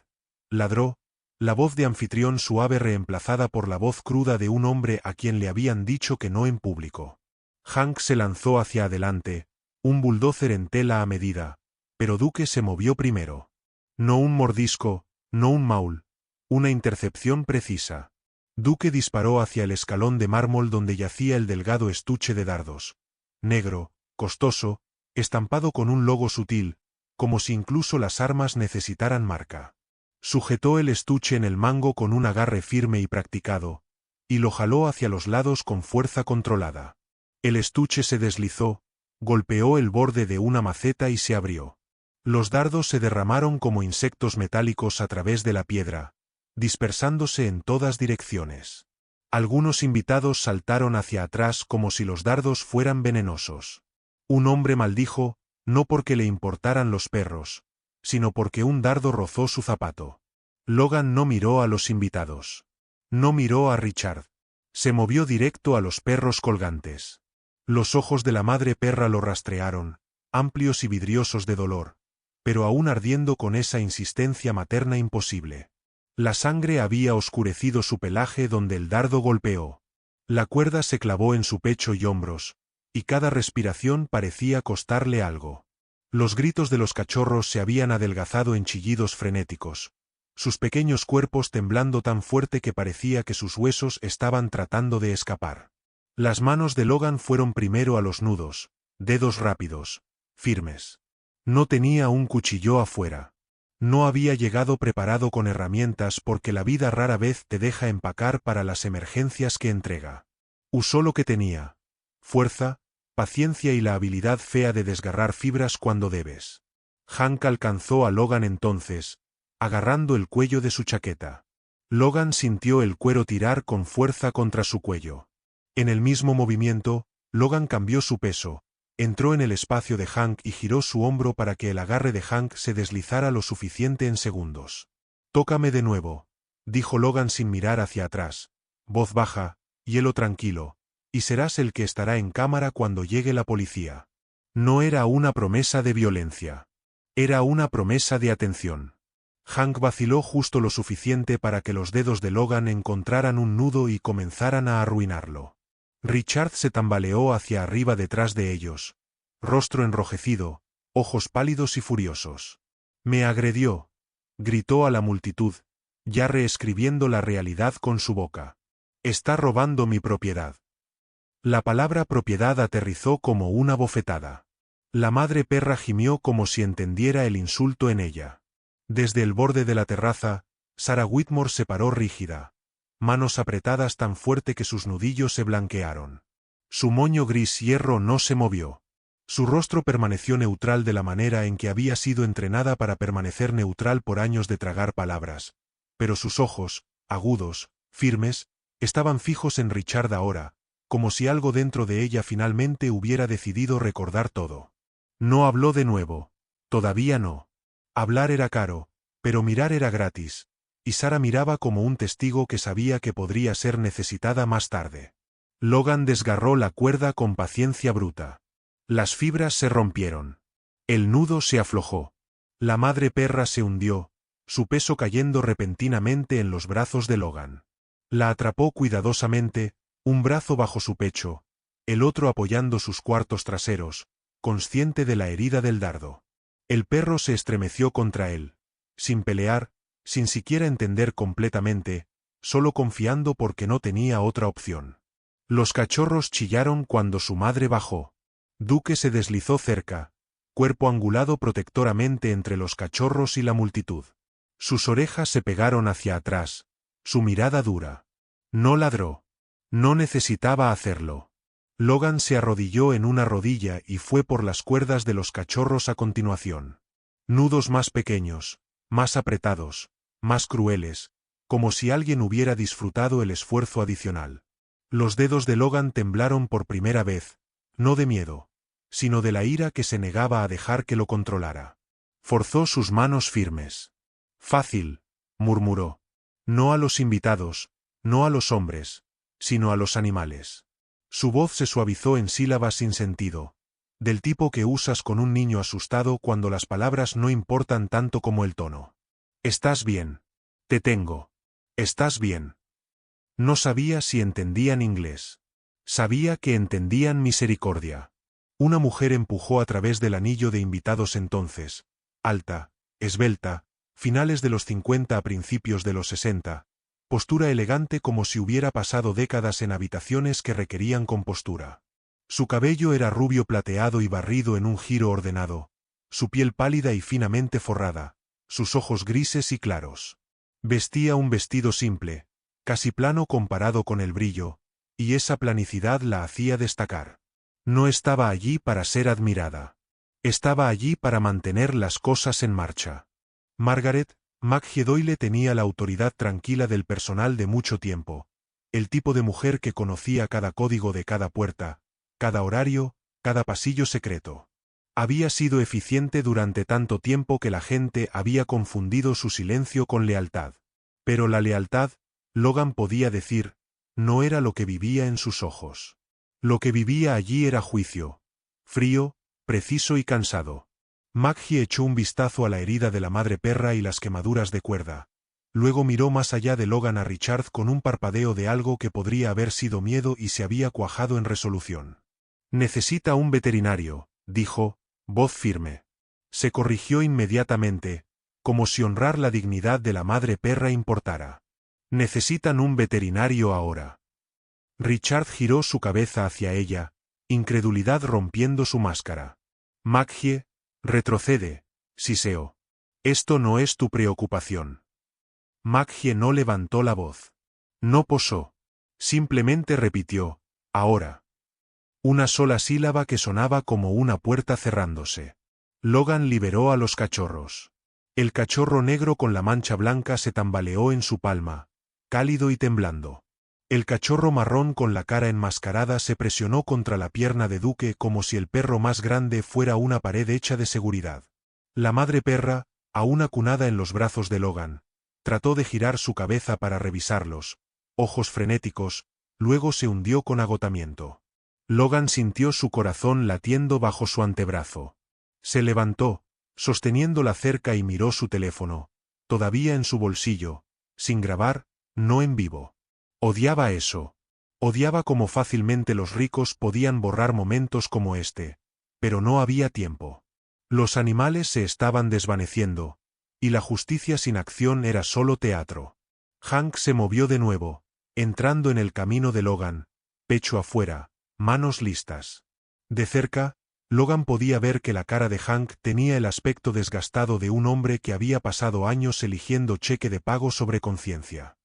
ladró, la voz de anfitrión suave reemplazada por la voz cruda de un hombre a quien le habían dicho que no en público. Hank se lanzó hacia adelante, un bulldozer en tela a medida, pero Duke se movió primero. No un mordisco, no un maul, una intercepción precisa. Duque disparó hacia el escalón de mármol donde yacía el delgado estuche de dardos. Negro, costoso, estampado con un logo sutil, como si incluso las armas necesitaran marca. Sujetó el estuche en el mango con un agarre firme y practicado, y lo jaló hacia los lados con fuerza controlada. El estuche se deslizó, golpeó el borde de una maceta y se abrió. Los dardos se derramaron como insectos metálicos a través de la piedra, dispersándose en todas direcciones. Algunos invitados saltaron hacia atrás como si los dardos fueran venenosos. Un hombre maldijo, no porque le importaran los perros, sino porque un dardo rozó su zapato. Logan no miró a los invitados. No miró a Richard. Se movió directo a los perros colgantes. Los ojos de la madre perra lo rastrearon, amplios y vidriosos de dolor, pero aún ardiendo con esa insistencia materna imposible. La sangre había oscurecido su pelaje donde el dardo golpeó. La cuerda se clavó en su pecho y hombros, y cada respiración parecía costarle algo. Los gritos de los cachorros se habían adelgazado en chillidos frenéticos, sus pequeños cuerpos temblando tan fuerte que parecía que sus huesos estaban tratando de escapar. Las manos de Logan fueron primero a los nudos, dedos rápidos, firmes. No tenía un cuchillo afuera. No había llegado preparado con herramientas porque la vida rara vez te deja empacar para las emergencias que entrega. Usó lo que tenía: fuerza, paciencia y la habilidad fea de desgarrar fibras cuando debes. Hank alcanzó a Logan entonces, agarrando el cuello de su chaqueta. Logan sintió el cuero tirar con fuerza contra su cuello. En el mismo movimiento, Logan cambió su peso, entró en el espacio de Hank y giró su hombro para que el agarre de Hank se deslizara lo suficiente en segundos. «Tócame de nuevo», dijo Logan sin mirar hacia atrás, voz baja, hielo tranquilo, «y serás el que estará en cámara cuando llegue la policía». No era una promesa de violencia. Era una promesa de atención. Hank vaciló justo lo suficiente para que los dedos de Logan encontraran un nudo y comenzaran a arruinarlo. Richard se tambaleó hacia arriba detrás de ellos, rostro enrojecido, ojos pálidos y furiosos. «Me agredió», gritó a la multitud, ya reescribiendo la realidad con su boca. «Está robando mi propiedad». La palabra propiedad aterrizó como una bofetada. La madre perra gimió como si entendiera el insulto en ella. Desde el borde de la terraza, Sarah Whitmore se paró rígida, manos apretadas tan fuerte que sus nudillos se blanquearon. Su moño gris hierro no se movió. Su rostro permaneció neutral de la manera en que había sido entrenada para permanecer neutral por años de tragar palabras, pero sus ojos, agudos, firmes, estaban fijos en Richard ahora, como si algo dentro de ella finalmente hubiera decidido recordar todo. No habló de nuevo. Todavía no. Hablar era caro, pero mirar era gratis, y Sarah miraba como un testigo que sabía que podría ser necesitada más tarde. Logan desgarró la cuerda con paciencia bruta. Las fibras se rompieron. El nudo se aflojó. La madre perra se hundió, su peso cayendo repentinamente en los brazos de Logan. La atrapó cuidadosamente, un brazo bajo su pecho, el otro apoyando sus cuartos traseros, consciente de la herida del dardo. El perro se estremeció contra él, sin pelear, sin siquiera entender completamente, solo confiando porque no tenía otra opción. Los cachorros chillaron cuando su madre bajó. Duque se deslizó cerca, cuerpo angulado protectoramente entre los cachorros y la multitud. Sus orejas se pegaron hacia atrás, su mirada dura. No ladró. No necesitaba hacerlo. Logan se arrodilló en una rodilla y fue por las cuerdas de los cachorros a continuación. Nudos más pequeños, más apretados, más crueles, como si alguien hubiera disfrutado el esfuerzo adicional. Los dedos de Logan temblaron por primera vez, no de miedo, sino de la ira que se negaba a dejar que lo controlara. Forzó sus manos firmes. «Fácil», murmuró. «No a los invitados, no a los hombres, sino a los animales». Su voz se suavizó en sílabas sin sentido, del tipo que usas con un niño asustado cuando las palabras no importan tanto como el tono. «Estás bien. Te tengo. Estás bien». No sabía si entendían inglés. Sabía que entendían misericordia. Una mujer empujó a través del anillo de invitados entonces, alta, esbelta, finales de los 50 a principios de los 60, postura elegante como si hubiera pasado décadas en habitaciones que requerían compostura. Su cabello era rubio plateado y barrido en un giro ordenado, su piel pálida y finamente forrada, sus ojos grises y claros. Vestía un vestido simple, casi plano comparado con el brillo, y esa planicidad la hacía destacar. No estaba allí para ser admirada. Estaba allí para mantener las cosas en marcha. Margaret McGee tenía la autoridad tranquila del personal de mucho tiempo, el tipo de mujer que conocía cada código de cada puerta, cada horario, cada pasillo secreto. Había sido eficiente durante tanto tiempo que la gente había confundido su silencio con lealtad. Pero la lealtad, Logan podía decir, no era lo que vivía en sus ojos. Lo que vivía allí era juicio, frío, preciso y cansado. Maggie echó un vistazo a la herida de la madre perra y las quemaduras de cuerda. Luego miró más allá de Logan a Richard con un parpadeo de algo que podría haber sido miedo y se había cuajado en resolución. Necesita un veterinario, dijo, voz firme. Se corrigió inmediatamente, como si honrar la dignidad de la madre perra importara. Necesitan un veterinario ahora. Richard giró su cabeza hacia ella, incredulidad rompiendo su máscara. Maggie, retrocede, siseó. Esto no es tu preocupación. Maggie no levantó la voz. No posó. Simplemente repitió, ahora. Una sola sílaba que sonaba como una puerta cerrándose. Logan liberó a los cachorros. El cachorro negro con la mancha blanca se tambaleó en su palma, cálido y temblando. El cachorro marrón con la cara enmascarada se presionó contra la pierna de Duke como si el perro más grande fuera una pared hecha de seguridad. La madre perra, aún acunada en los brazos de Logan, trató de girar su cabeza para revisarlos, ojos frenéticos, luego se hundió con agotamiento. Logan sintió su corazón latiendo bajo su antebrazo. Se levantó, sosteniendo la cerca y miró su teléfono, todavía en su bolsillo, sin grabar, no en vivo. Odiaba eso. Odiaba cómo fácilmente los ricos podían borrar momentos como este, pero no había tiempo. Los animales se estaban desvaneciendo, y la justicia sin acción era solo teatro. Hank se movió de nuevo, entrando en el camino de Logan, pecho afuera, manos listas. De cerca, Logan podía ver que la cara de Hank tenía el aspecto desgastado de un hombre que había pasado años eligiendo cheque de pago sobre conciencia.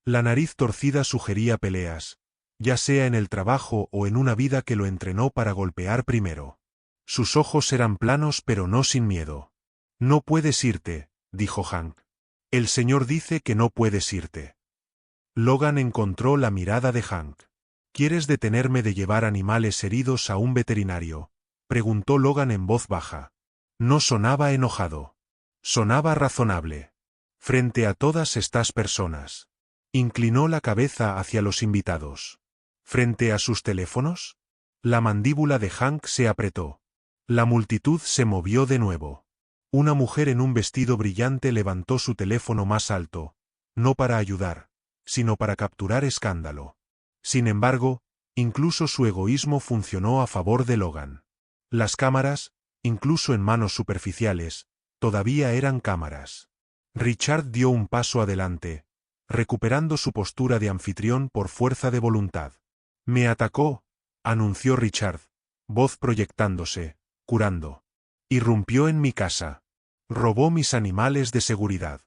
La nariz torcida sugería peleas, ya sea en el trabajo o en una vida que lo entrenó para golpear primero. Sus ojos eran planos pero no sin miedo. No puedes irte, dijo Hank. El señor dice que no puedes irte. Logan encontró la mirada de Hank. ¿Quieres detenerme de llevar animales heridos a un veterinario?, preguntó Logan en voz baja. No sonaba enojado. Sonaba razonable. Frente a todas estas personas. Inclinó la cabeza hacia los invitados. ¿Frente a sus teléfonos? La mandíbula de Hank se apretó. La multitud se movió de nuevo. Una mujer en un vestido brillante levantó su teléfono más alto, no para ayudar, sino para capturar escándalo. Sin embargo, incluso su egoísmo funcionó a favor de Logan. Las cámaras, incluso en manos superficiales, todavía eran cámaras. Richard dio un paso adelante, recuperando su postura de anfitrión por fuerza de voluntad. Me atacó, anunció Richard, voz proyectándose, curando. Irrumpió en mi casa. Robó mis animales de seguridad.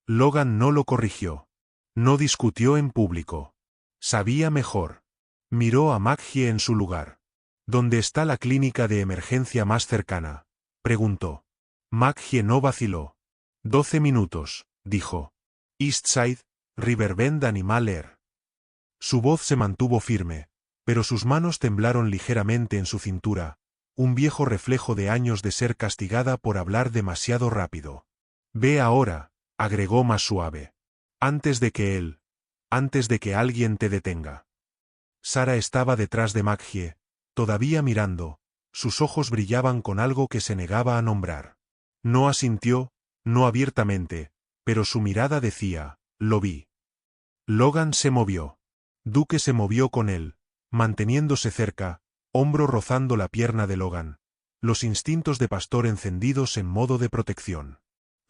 Logan no lo corrigió. No discutió en público. Sabía mejor. Miró a Maggie en su lugar. ¿Dónde está la clínica de emergencia más cercana?, preguntó. Maggie no vaciló. 12 minutos, dijo. Eastside, Riverbend Animal Air. Su voz se mantuvo firme, pero sus manos temblaron ligeramente en su cintura, un viejo reflejo de años de ser castigada por hablar demasiado rápido. Ve ahora, agregó más suave. Antes de que alguien te detenga. Sara estaba detrás de Maggie, todavía mirando, sus ojos brillaban con algo que se negaba a nombrar. No asintió, no abiertamente, pero su mirada decía, lo vi. Logan se movió. Duke se movió con él, manteniéndose cerca, hombro rozando la pierna de Logan, los instintos de pastor encendidos en modo de protección.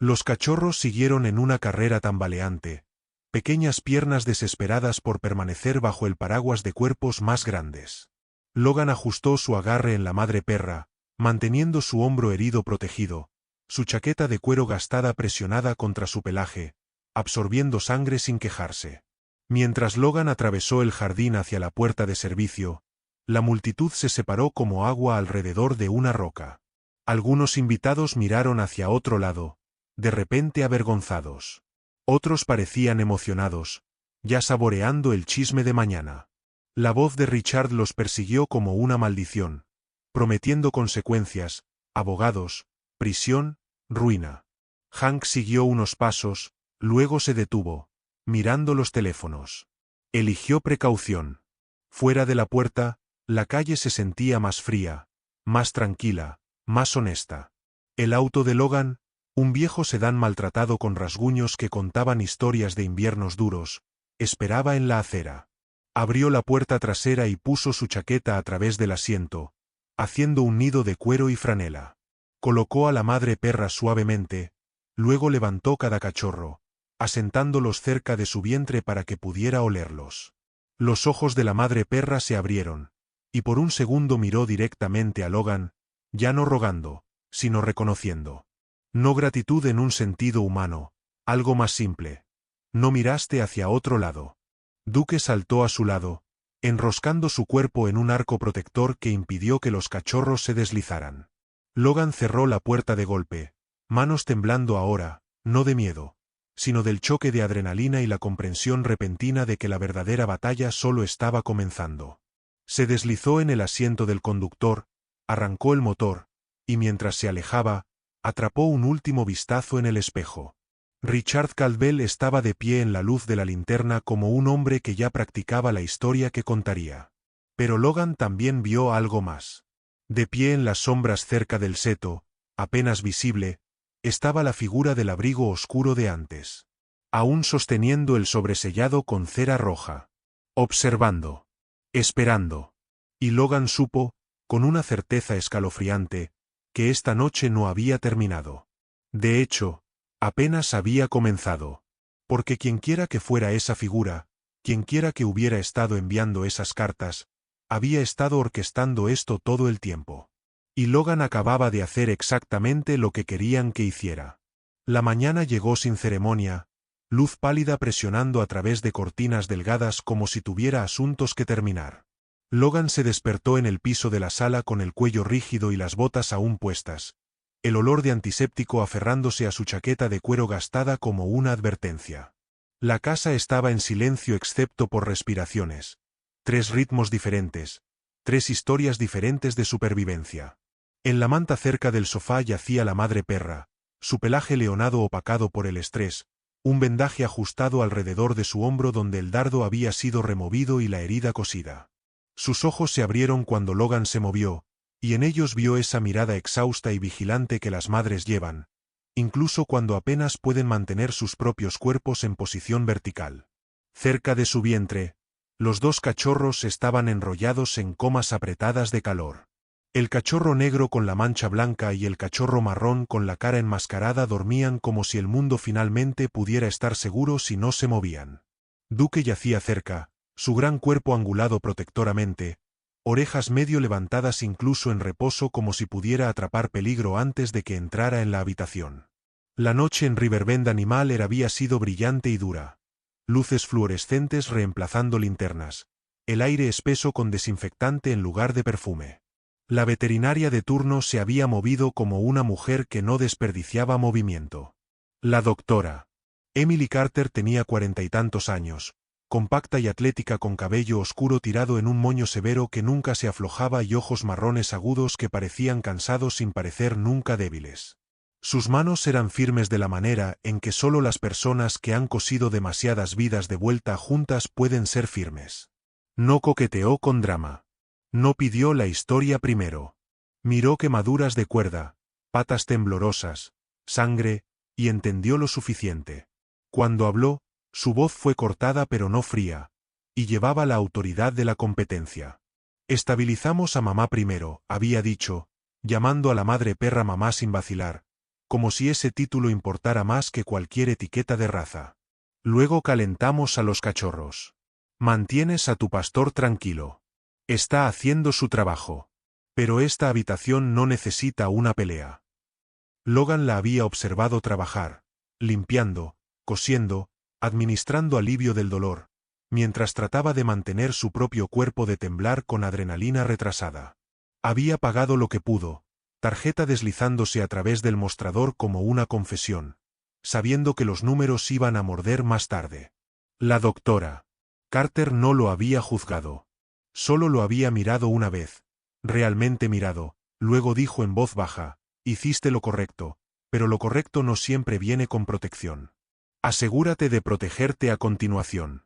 Los cachorros siguieron en una carrera tambaleante, pequeñas piernas desesperadas por permanecer bajo el paraguas de cuerpos más grandes. Logan ajustó su agarre en la madre perra, manteniendo su hombro herido protegido, su chaqueta de cuero gastada presionada contra su pelaje, absorbiendo sangre sin quejarse. Mientras Logan atravesó el jardín hacia la puerta de servicio, la multitud se separó como agua alrededor de una roca. Algunos invitados miraron hacia otro lado, de repente avergonzados. Otros parecían emocionados, ya saboreando el chisme de mañana. La voz de Richard los persiguió como una maldición, prometiendo consecuencias, abogados, prisión, ruina. Hank siguió unos pasos, luego se detuvo, mirando los teléfonos. Eligió precaución. Fuera de la puerta, la calle se sentía más fría, más tranquila, más honesta. El auto de Logan, un viejo sedán maltratado con rasguños que contaban historias de inviernos duros, esperaba en la acera. Abrió la puerta trasera y puso su chaqueta a través del asiento, haciendo un nido de cuero y franela. Colocó a la madre perra suavemente, luego levantó cada cachorro, asentándolos cerca de su vientre para que pudiera olerlos. Los ojos de la madre perra se abrieron, y por un segundo miró directamente a Logan, ya no rogando, sino reconociendo. No gratitud en un sentido humano, algo más simple. No miraste hacia otro lado. Duke saltó a su lado, enroscando su cuerpo en un arco protector que impidió que los cachorros se deslizaran. Logan cerró la puerta de golpe, manos temblando ahora, no de miedo, sino del choque de adrenalina y la comprensión repentina de que la verdadera batalla solo estaba comenzando. Se deslizó en el asiento del conductor, arrancó el motor, y mientras se alejaba, atrapó un último vistazo en el espejo. Richard Caldwell estaba de pie en la luz de la linterna como un hombre que ya practicaba la historia que contaría. Pero Logan también vio algo más. De pie en las sombras cerca del seto, apenas visible, estaba la figura del abrigo oscuro de antes. Aún sosteniendo el sobresellado con cera roja. Observando. Esperando. Y Logan supo, con una certeza escalofriante, que esta noche no había terminado. De hecho, apenas había comenzado. Porque quienquiera que fuera esa figura, quienquiera que hubiera estado enviando esas cartas, había estado orquestando esto todo el tiempo. Y Logan acababa de hacer exactamente lo que querían que hiciera. La mañana llegó sin ceremonia, luz pálida presionando a través de cortinas delgadas como si tuviera asuntos que terminar. Logan se despertó en el piso de la sala con el cuello rígido y las botas aún puestas, el olor de antiséptico aferrándose a su chaqueta de cuero gastada como una advertencia. La casa estaba en silencio excepto por respiraciones. 3 ritmos diferentes, 3 historias diferentes de supervivencia. En la manta cerca del sofá yacía la madre perra, su pelaje leonado opacado por el estrés, un vendaje ajustado alrededor de su hombro donde el dardo había sido removido y la herida cosida. Sus ojos se abrieron cuando Logan se movió, y en ellos vio esa mirada exhausta y vigilante que las madres llevan, incluso cuando apenas pueden mantener sus propios cuerpos en posición vertical. Cerca de su vientre, los 2 cachorros estaban enrollados en comas apretadas de calor. El cachorro negro con la mancha blanca y el cachorro marrón con la cara enmascarada dormían como si el mundo finalmente pudiera estar seguro si no se movían. Duke yacía cerca, su gran cuerpo angulado protectoramente, orejas medio levantadas incluso en reposo como si pudiera atrapar peligro antes de que entrara en la habitación. La noche en Riverbend Animal había sido brillante y dura. Luces fluorescentes reemplazando linternas, el aire espeso con desinfectante en lugar de perfume. La veterinaria de turno se había movido como una mujer que no desperdiciaba movimiento. La doctora Emily Carter tenía 40 y tantos años, compacta y atlética con cabello oscuro tirado en un moño severo que nunca se aflojaba y ojos marrones agudos que parecían cansados sin parecer nunca débiles. Sus manos eran firmes de la manera en que solo las personas que han cosido demasiadas vidas de vuelta juntas pueden ser firmes. No coqueteó con drama. No pidió la historia primero. Miró quemaduras de cuerda, patas temblorosas, sangre, y entendió lo suficiente. Cuando habló, su voz fue cortada pero no fría, y llevaba la autoridad de la competencia. Estabilizamos a mamá primero, había dicho, llamando a la madre perra mamá sin vacilar, como si ese título importara más que cualquier etiqueta de raza. Luego calentamos a los cachorros. Mantienes a tu pastor tranquilo. Está haciendo su trabajo. Pero esta habitación no necesita una pelea. Logan la había observado trabajar, limpiando, cosiendo, administrando alivio del dolor, mientras trataba de mantener su propio cuerpo de temblar con adrenalina retrasada. Había pagado lo que pudo, tarjeta deslizándose a través del mostrador como una confesión, sabiendo que los números iban a morder más tarde. La doctora Carter no lo había juzgado. Solo lo había mirado una vez, realmente mirado, luego dijo en voz baja, hiciste lo correcto, pero lo correcto no siempre viene con protección. Asegúrate de protegerte a continuación.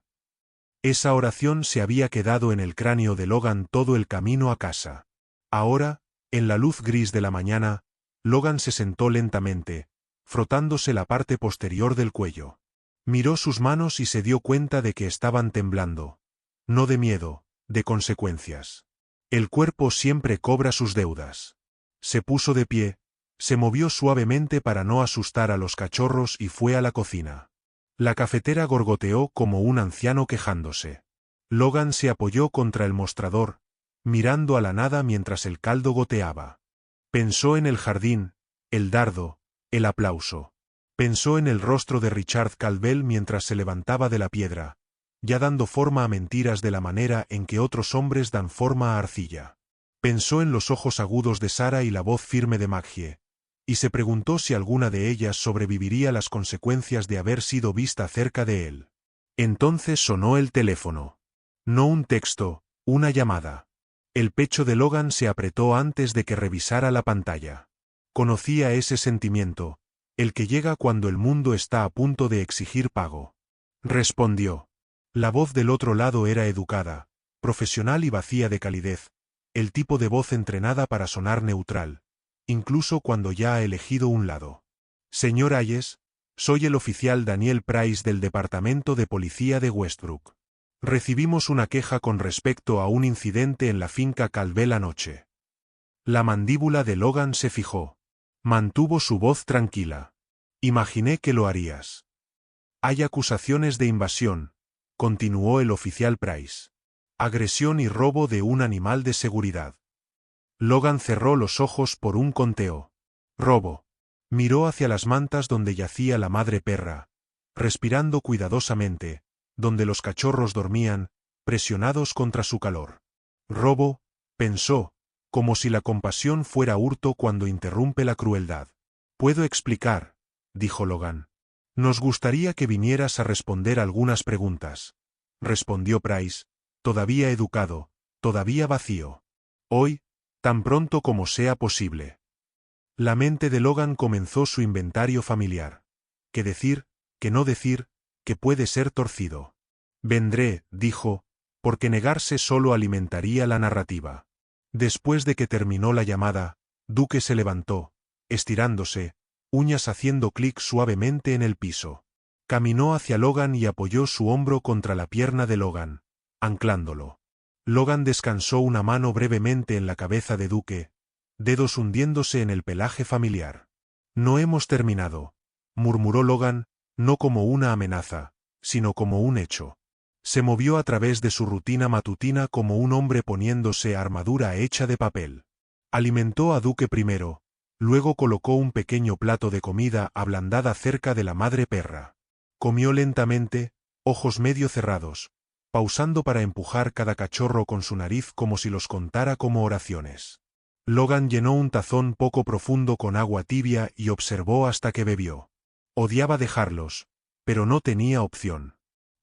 Esa oración se había quedado en el cráneo de Logan todo el camino a casa. Ahora, en la luz gris de la mañana, Logan se sentó lentamente, frotándose la parte posterior del cuello. Miró sus manos y se dio cuenta de que estaban temblando. No de miedo, de consecuencias. El cuerpo siempre cobra sus deudas. Se puso de pie, se movió suavemente para no asustar a los cachorros y fue a la cocina. La cafetera gorgoteó como un anciano quejándose. Logan se apoyó contra el mostrador, mirando a la nada mientras el caldo goteaba. Pensó en el jardín, el dardo, el aplauso. Pensó en el rostro de Richard Caldwell mientras se levantaba de la piedra, ya dando forma a mentiras de la manera en que otros hombres dan forma a arcilla. Pensó en los ojos agudos de Sarah y la voz firme de Maggie, y se preguntó si alguna de ellas sobreviviría las consecuencias de haber sido vista cerca de él. Entonces sonó el teléfono. No un texto, una llamada. El pecho de Logan se apretó antes de que revisara la pantalla. Conocía ese sentimiento, el que llega cuando el mundo está a punto de exigir pago. Respondió. La voz del otro lado era educada, profesional y vacía de calidez, el tipo de voz entrenada para sonar neutral, incluso cuando ya ha elegido un lado. Señor Hayes, soy el oficial Daniel Price del Departamento de Policía de Westbrook. Recibimos una queja con respecto a un incidente en la finca Caldwell anoche. La mandíbula de Logan se fijó. Mantuvo su voz tranquila. Imaginé que lo harías. Hay acusaciones de invasión, continuó el oficial Price. Agresión y robo de un animal de seguridad. Logan cerró los ojos por un conteo. Robo. Miró hacia las mantas donde yacía la madre perra, respirando cuidadosamente, donde los cachorros dormían, presionados contra su calor. Robo, pensó, como si la compasión fuera hurto cuando interrumpe la crueldad. Puedo explicar, dijo Logan. Nos gustaría que vinieras a responder algunas preguntas, respondió Price, todavía educado, todavía vacío. Hoy, tan pronto como sea posible. La mente de Logan comenzó su inventario familiar. ¿Qué decir, qué no decir, que puede ser torcido? Vendré, dijo, porque negarse solo alimentaría la narrativa. Después de que terminó la llamada, Duke se levantó, estirándose, uñas haciendo clic suavemente en el piso. Caminó hacia Logan y apoyó su hombro contra la pierna de Logan, anclándolo. Logan descansó una mano brevemente en la cabeza de Duke, dedos hundiéndose en el pelaje familiar. No hemos terminado, murmuró Logan, no como una amenaza, sino como un hecho. Se movió a través de su rutina matutina como un hombre poniéndose armadura hecha de papel. Alimentó a Duke primero, luego colocó un pequeño plato de comida ablandada cerca de la madre perra. Comió lentamente, ojos medio cerrados, pausando para empujar cada cachorro con su nariz como si los contara como oraciones. Logan llenó un tazón poco profundo con agua tibia y observó hasta que bebió. Odiaba dejarlos, pero no tenía opción.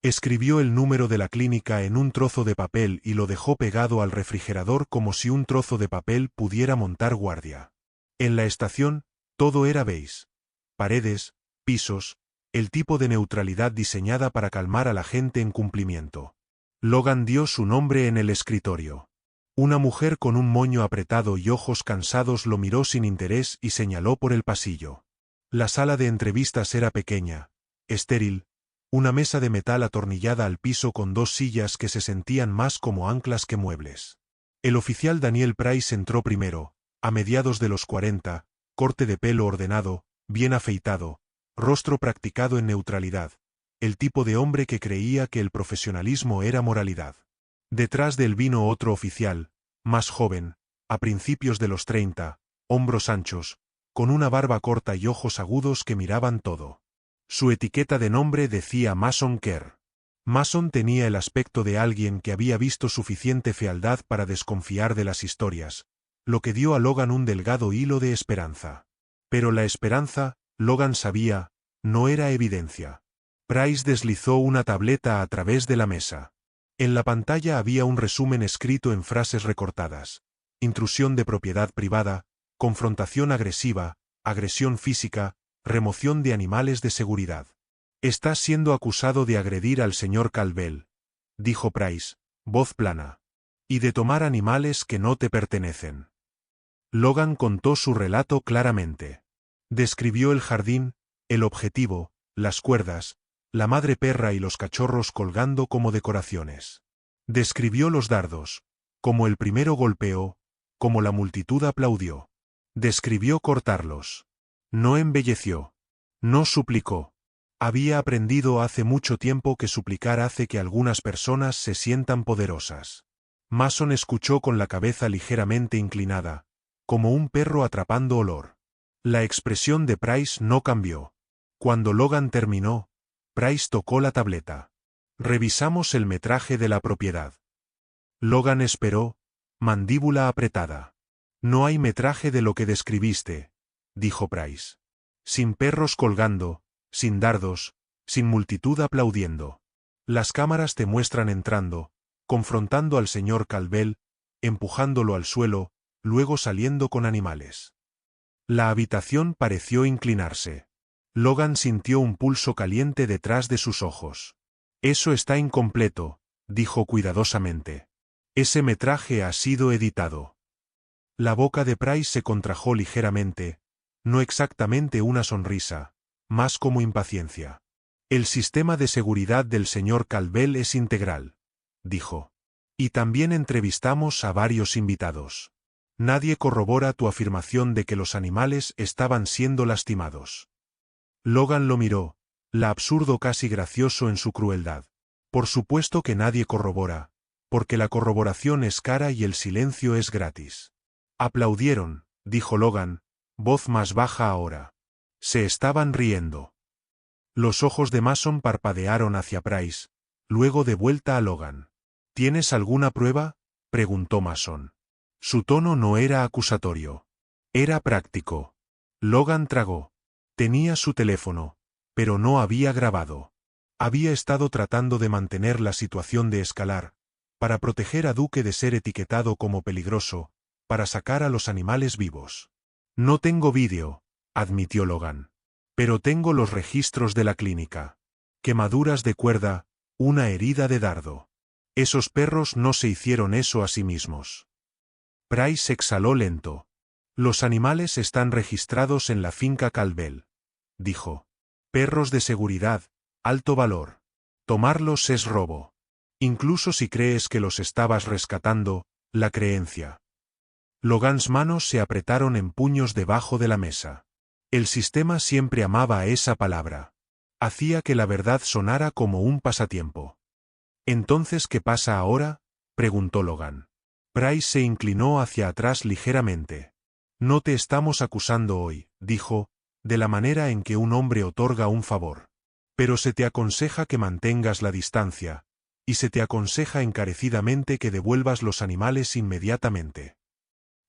Escribió el número de la clínica en un trozo de papel y lo dejó pegado al refrigerador como si un trozo de papel pudiera montar guardia. En la estación, todo era beige. Paredes, pisos, el tipo de neutralidad diseñada para calmar a la gente en cumplimiento. Logan dio su nombre en el escritorio. Una mujer con un moño apretado y ojos cansados lo miró sin interés y señaló por el pasillo. La sala de entrevistas era pequeña, estéril, una mesa de metal atornillada al piso con dos sillas que se sentían más como anclas que muebles. El oficial Daniel Price entró primero, a mediados de los 40, corte de pelo ordenado, bien afeitado, rostro practicado en neutralidad, el tipo de hombre que creía que el profesionalismo era moralidad. Detrás de él vino otro oficial, más joven, a principios de los 30, hombros anchos, con una barba corta y ojos agudos que miraban todo. Su etiqueta de nombre decía Mason Kerr. Mason tenía el aspecto de alguien que había visto suficiente fealdad para desconfiar de las historias, lo que dio a Logan un delgado hilo de esperanza. Pero la esperanza, Logan sabía, no era evidencia. Price deslizó una tableta a través de la mesa. En la pantalla había un resumen escrito en frases recortadas: intrusión de propiedad privada, confrontación agresiva, agresión física, remoción de animales de seguridad. Estás siendo acusado de agredir al señor Caldwell, dijo Price, voz plana, y de tomar animales que no te pertenecen. Logan contó su relato claramente. Describió el jardín, el objetivo, las cuerdas, la madre perra y los cachorros colgando como decoraciones. Describió los dardos, como el primero golpeó, como la multitud aplaudió. Describió cortarlos. No embelleció. No suplicó. Había aprendido hace mucho tiempo que suplicar hace que algunas personas se sientan poderosas. Mason escuchó con la cabeza ligeramente inclinada, como un perro atrapando olor. La expresión de Price no cambió. Cuando Logan terminó, Price tocó la tableta. Revisamos el metraje de la propiedad. Logan esperó, mandíbula apretada. No hay metraje de lo que describiste, dijo Price. Sin perros colgando, sin dardos, sin multitud aplaudiendo. Las cámaras te muestran entrando, confrontando al señor Caldwell, empujándolo al suelo, luego saliendo con animales. La habitación pareció inclinarse. Logan sintió un pulso caliente detrás de sus ojos. Eso está incompleto, dijo cuidadosamente. Ese metraje ha sido editado. La boca de Price se contrajo ligeramente, no exactamente una sonrisa, más como impaciencia. El sistema de seguridad del señor Caldwell es integral, dijo. Y también entrevistamos a varios invitados. Nadie corrobora tu afirmación de que los animales estaban siendo lastimados. Logan lo miró, la absurdo casi gracioso en su crueldad. Por supuesto que nadie corrobora, porque la corroboración es cara y el silencio es gratis. Aplaudieron, dijo Logan, voz más baja ahora. Se estaban riendo. Los ojos de Mason parpadearon hacia Price, luego de vuelta a Logan. ¿Tienes alguna prueba?, preguntó Mason. Su tono no era acusatorio. Era práctico. Logan tragó. Tenía su teléfono, pero no había grabado. Había estado tratando de mantener la situación de escalar, para proteger a Duke de ser etiquetado como peligroso, para sacar a los animales vivos. No tengo vídeo, admitió Logan. Pero tengo los registros de la clínica. Quemaduras de cuerda, una herida de dardo. Esos perros no se hicieron eso a sí mismos. Price exhaló lento. Los animales están registrados en la finca Caldwell, dijo. Perros de seguridad, alto valor. Tomarlos es robo. Incluso si crees que los estabas rescatando, la creencia. Logans manos se apretaron en puños debajo de la mesa. El sistema siempre amaba a esa palabra. Hacía que la verdad sonara como un pasatiempo. ¿Entonces qué pasa ahora?, preguntó Logan. Price se inclinó hacia atrás ligeramente. No te estamos acusando hoy, dijo, de la manera en que un hombre otorga un favor. Pero se te aconseja que mantengas la distancia, y se te aconseja encarecidamente que devuelvas los animales inmediatamente.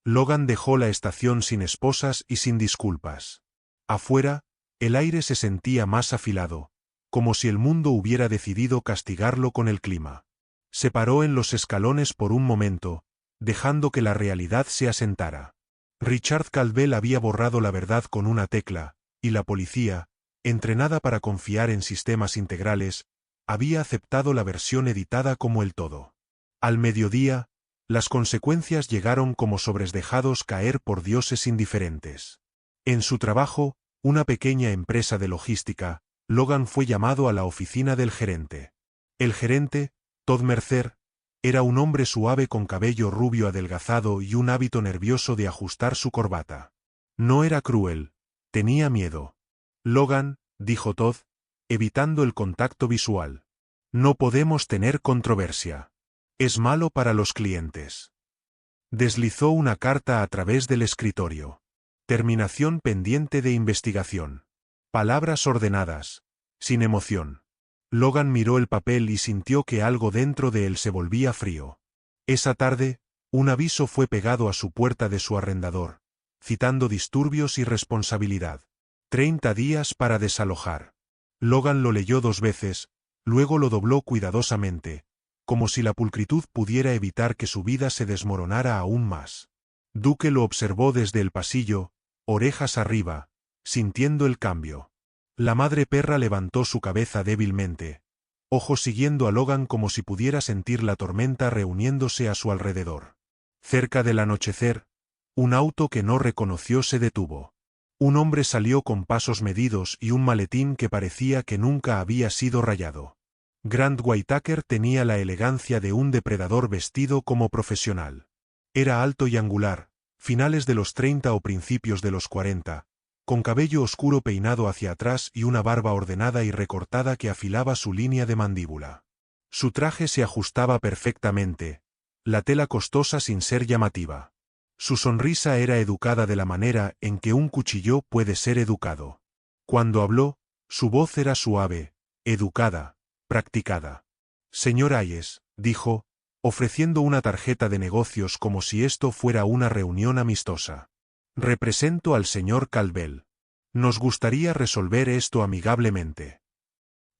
Logan dejó la estación sin esposas y sin disculpas. Afuera, el aire se sentía más afilado, como si el mundo hubiera decidido castigarlo con el clima. Se paró en los escalones por un momento, dejando que la realidad se asentara. Richard Caldwell había borrado la verdad con una tecla, y la policía, entrenada para confiar en sistemas integrales, había aceptado la versión editada como el todo. Al mediodía, las consecuencias llegaron como sobres dejados caer por dioses indiferentes. En su trabajo, una pequeña empresa de logística, Logan fue llamado a la oficina del gerente. El gerente, Todd Mercer, era un hombre suave con cabello rubio adelgazado y un hábito nervioso de ajustar su corbata. No era cruel, tenía miedo. Logan, dijo Todd, evitando el contacto visual. No podemos tener controversia. Es malo para los clientes. Deslizó una carta a través del escritorio. Terminación pendiente de investigación. Palabras ordenadas, sin emoción. Logan miró el papel y sintió que algo dentro de él se volvía frío. Esa tarde, un aviso fue pegado a su puerta de su arrendador, citando disturbios y responsabilidad. 30 días para desalojar. Logan lo leyó 2 veces, luego lo dobló cuidadosamente, como si la pulcritud pudiera evitar que su vida se desmoronara aún más. Duke lo observó desde el pasillo, orejas arriba, sintiendo el cambio. La madre perra levantó su cabeza débilmente, ojos siguiendo a Logan como si pudiera sentir la tormenta reuniéndose a su alrededor. Cerca del anochecer, un auto que no reconoció se detuvo. Un hombre salió con pasos medidos y un maletín que parecía que nunca había sido rayado. Grant Whitaker tenía la elegancia de un depredador vestido como profesional. Era alto y angular, finales de los 30 o principios de los 40, con cabello oscuro peinado hacia atrás y una barba ordenada y recortada que afilaba su línea de mandíbula. Su traje se ajustaba perfectamente, la tela costosa sin ser llamativa. Su sonrisa era educada de la manera en que un cuchillo puede ser educado. Cuando habló, su voz era suave, educada, practicada. Señor Hayes, dijo, ofreciendo una tarjeta de negocios como si esto fuera una reunión amistosa. Represento al señor Caldwell. Nos gustaría resolver esto amigablemente.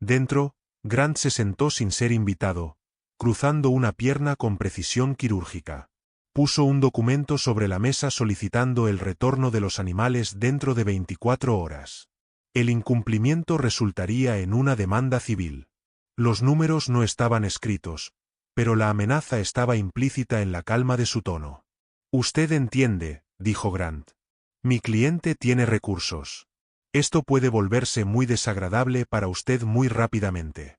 Dentro, Grant se sentó sin ser invitado, cruzando una pierna con precisión quirúrgica. Puso un documento sobre la mesa solicitando el retorno de los animales dentro de 24 horas. El incumplimiento resultaría en una demanda civil. Los números no estaban escritos, pero la amenaza estaba implícita en la calma de su tono. Usted entiende, dijo Grant. Mi cliente tiene recursos. Esto puede volverse muy desagradable para usted muy rápidamente.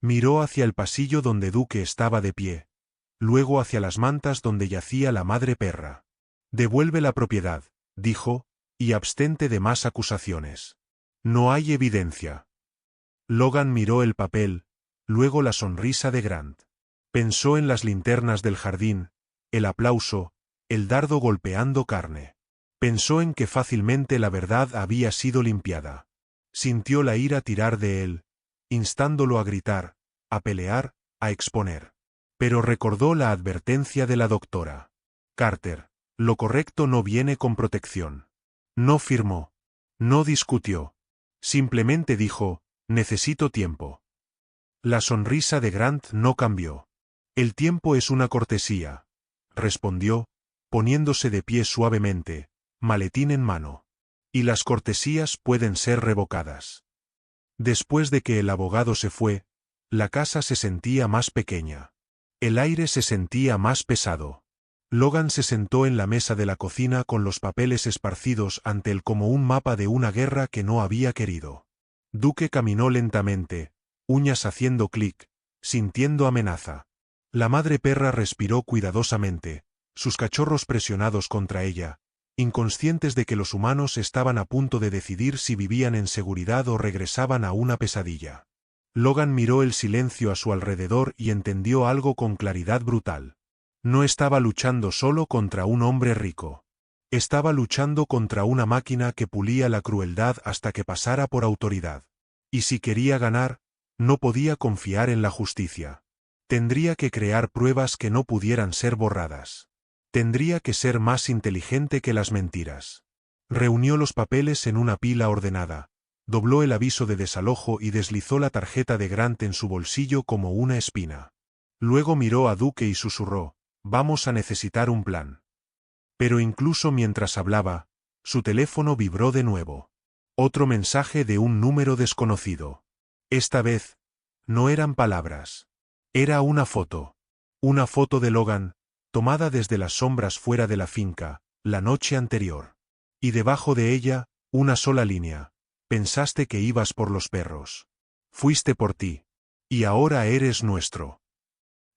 Miró hacia el pasillo donde Duke estaba de pie, luego hacia las mantas donde yacía la madre perra. Devuelve la propiedad, dijo, y abstente de más acusaciones. No hay evidencia. Logan miró el papel, luego la sonrisa de Grant. Pensó en las linternas del jardín, el aplauso, el dardo golpeando carne. Pensó en que fácilmente la verdad había sido limpiada. Sintió la ira tirar de él, instándolo a gritar, a pelear, a exponer. Pero recordó la advertencia de la doctora. Carter, lo correcto no viene con protección. No firmó. No discutió. Simplemente dijo, necesito tiempo. La sonrisa de Grant no cambió. El tiempo es una cortesía, respondió, poniéndose de pie suavemente, maletín en mano. Y las cortesías pueden ser revocadas. Después de que el abogado se fue, la casa se sentía más pequeña. El aire se sentía más pesado. Logan se sentó en la mesa de la cocina con los papeles esparcidos ante él como un mapa de una guerra que no había querido. Duke caminó lentamente, uñas haciendo clic, sintiendo amenaza. La madre perra respiró cuidadosamente, sus cachorros presionados contra ella, inconscientes de que los humanos estaban a punto de decidir si vivían en seguridad o regresaban a una pesadilla. Logan miró el silencio a su alrededor y entendió algo con claridad brutal. No estaba luchando solo contra un hombre rico. Estaba luchando contra una máquina que pulía la crueldad hasta que pasara por autoridad. Y si quería ganar, no podía confiar en la justicia. Tendría que crear pruebas que no pudieran ser borradas. Tendría que ser más inteligente que las mentiras. Reunió los papeles en una pila ordenada. Dobló el aviso de desalojo y deslizó la tarjeta de Grant en su bolsillo como una espina. Luego miró a Duke y susurró, «Vamos a necesitar un plan». Pero incluso mientras hablaba, su teléfono vibró de nuevo. Otro mensaje de un número desconocido. Esta vez, no eran palabras. Era una foto. Una foto de Logan, tomada desde las sombras fuera de la finca, la noche anterior. Y debajo de ella, una sola línea. Pensaste que ibas por los perros. Fuiste por ti. Y ahora eres nuestro.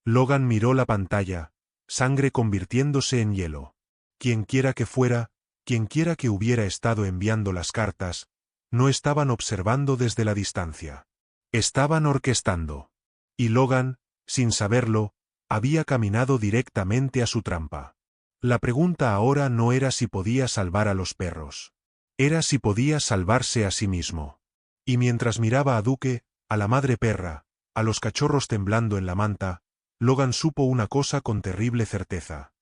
Logan miró la pantalla, sangre convirtiéndose en hielo. Quienquiera que fuera, quienquiera que hubiera estado enviando las cartas, No estaban observando desde la distancia. Estaban orquestando. Y Logan, sin saberlo, había caminado directamente a su trampa. La pregunta ahora no era si podía salvar a los perros. Era si podía salvarse a sí mismo. Y mientras miraba a Duke, a la madre perra, a los cachorros temblando en la manta, Logan supo una cosa con terrible certeza.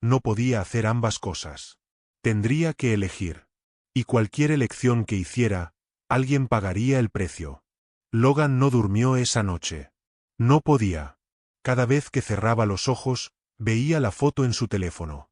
No podía hacer ambas cosas. Tendría que elegir. Y cualquier elección que hiciera, alguien pagaría el precio. Logan no durmió esa noche. No podía. Cada vez que cerraba los ojos, veía la foto en su teléfono.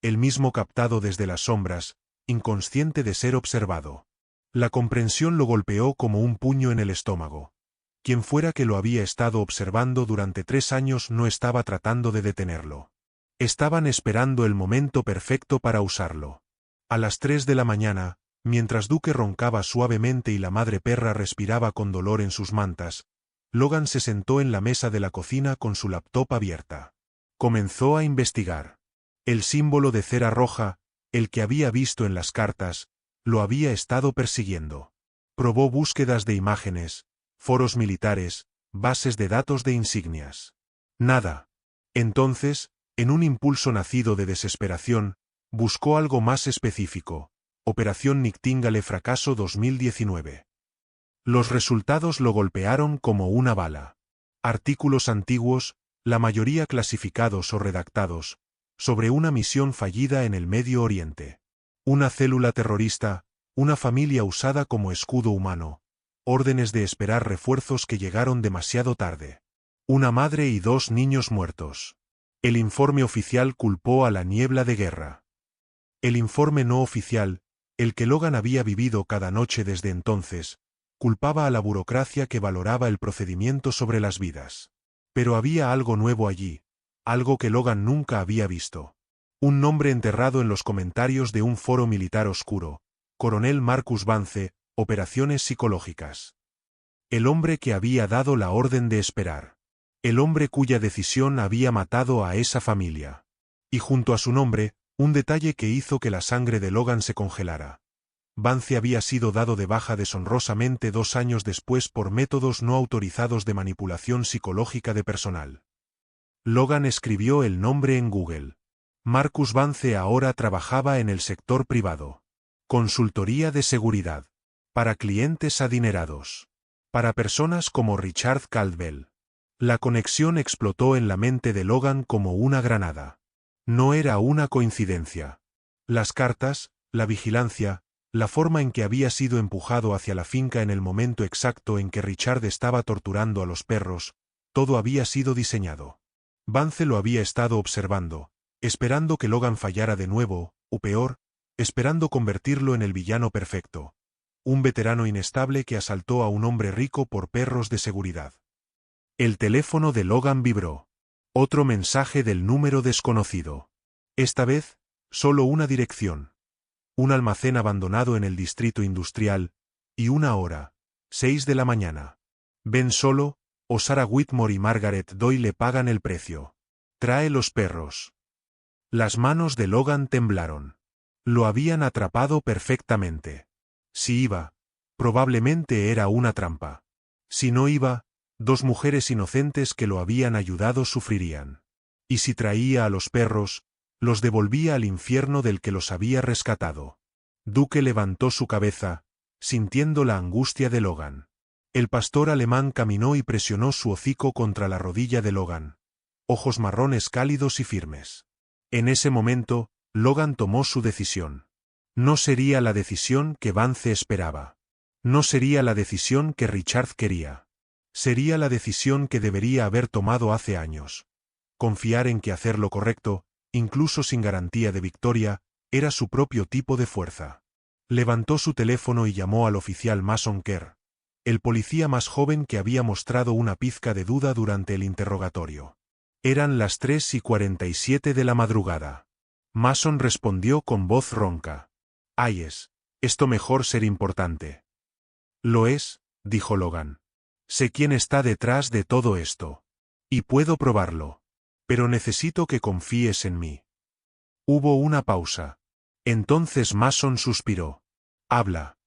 El mismo captado desde las sombras, inconsciente de ser observado. La comprensión lo golpeó como un puño en el estómago. Quien fuera que lo había estado observando durante 3 años no estaba tratando de detenerlo. Estaban esperando el momento perfecto para usarlo. A las 3 de la mañana, mientras Duke roncaba suavemente y la madre perra respiraba con dolor en sus mantas, Logan se sentó en la mesa de la cocina con su laptop abierta. Comenzó a investigar. El símbolo de cera roja, el que había visto en las cartas, lo había estado persiguiendo. Probó búsquedas de imágenes, foros militares, bases de datos de insignias. Nada. Entonces, en un impulso nacido de desesperación, buscó algo más específico. Operación Nightingale fracaso 2019. Los resultados lo golpearon como una bala. Artículos antiguos, la mayoría clasificados o redactados, sobre una misión fallida en el Medio Oriente. Una célula terrorista, una familia usada como escudo humano. Órdenes de esperar refuerzos que llegaron demasiado tarde. Una madre y 2 niños muertos. El informe oficial culpó a la niebla de guerra. El informe no oficial, el que Logan había vivido cada noche desde entonces, culpaba a la burocracia que valoraba el procedimiento sobre las vidas. Pero había algo nuevo allí, algo que Logan nunca había visto. Un nombre enterrado en los comentarios de un foro militar oscuro, Coronel Marcus Vance, operaciones psicológicas. El hombre que había dado la orden de esperar. El hombre cuya decisión había matado a esa familia. Y junto a su nombre, un detalle que hizo que la sangre de Logan se congelara. Vance había sido dado de baja deshonrosamente 2 años después por métodos no autorizados de manipulación psicológica de personal. Logan escribió el nombre en Google. Marcus Vance ahora trabajaba en el sector privado. Consultoría de seguridad. Para clientes adinerados. Para personas como Richard Caldwell. La conexión explotó en la mente de Logan como una granada. No era una coincidencia. Las cartas, la vigilancia, la forma en que había sido empujado hacia la finca en el momento exacto en que Richard estaba torturando a los perros, todo había sido diseñado. Vance lo había estado observando, esperando que Logan fallara de nuevo, o peor, esperando convertirlo en el villano perfecto. Un veterano inestable que asaltó a un hombre rico por perros de seguridad. El teléfono de Logan vibró. Otro mensaje del número desconocido. Esta vez, solo una dirección. Un almacén abandonado en el distrito industrial, y una hora, 6 de la mañana. Ben Solo, o Sarah Whitmore y Margaret Doyle pagan el precio. Trae los perros. Las manos de Logan temblaron. Lo habían atrapado perfectamente. Si iba, probablemente era una trampa. Si no iba, 2 mujeres inocentes que lo habían ayudado sufrirían. Y si traía a los perros, los devolvía al infierno del que los había rescatado. Duke levantó su cabeza, sintiendo la angustia de Logan. El pastor alemán caminó y presionó su hocico contra la rodilla de Logan. Ojos marrones cálidos y firmes. En ese momento, Logan tomó su decisión. No sería la decisión que Vance esperaba. No sería la decisión que Richard quería. Sería la decisión que debería haber tomado hace años. Confiar en que hacer lo correcto, incluso sin garantía de victoria, era su propio tipo de fuerza. Levantó su teléfono y llamó al oficial Mason Kerr, el policía más joven que había mostrado una pizca de duda durante el interrogatorio. Eran las 3:47 de la madrugada. Mason respondió con voz ronca. Esto mejor ser importante. Lo es, dijo Logan. Sé quién está detrás de todo esto. Y puedo probarlo. Pero necesito que confíes en mí. Hubo una pausa. Entonces Mason suspiró. Habla.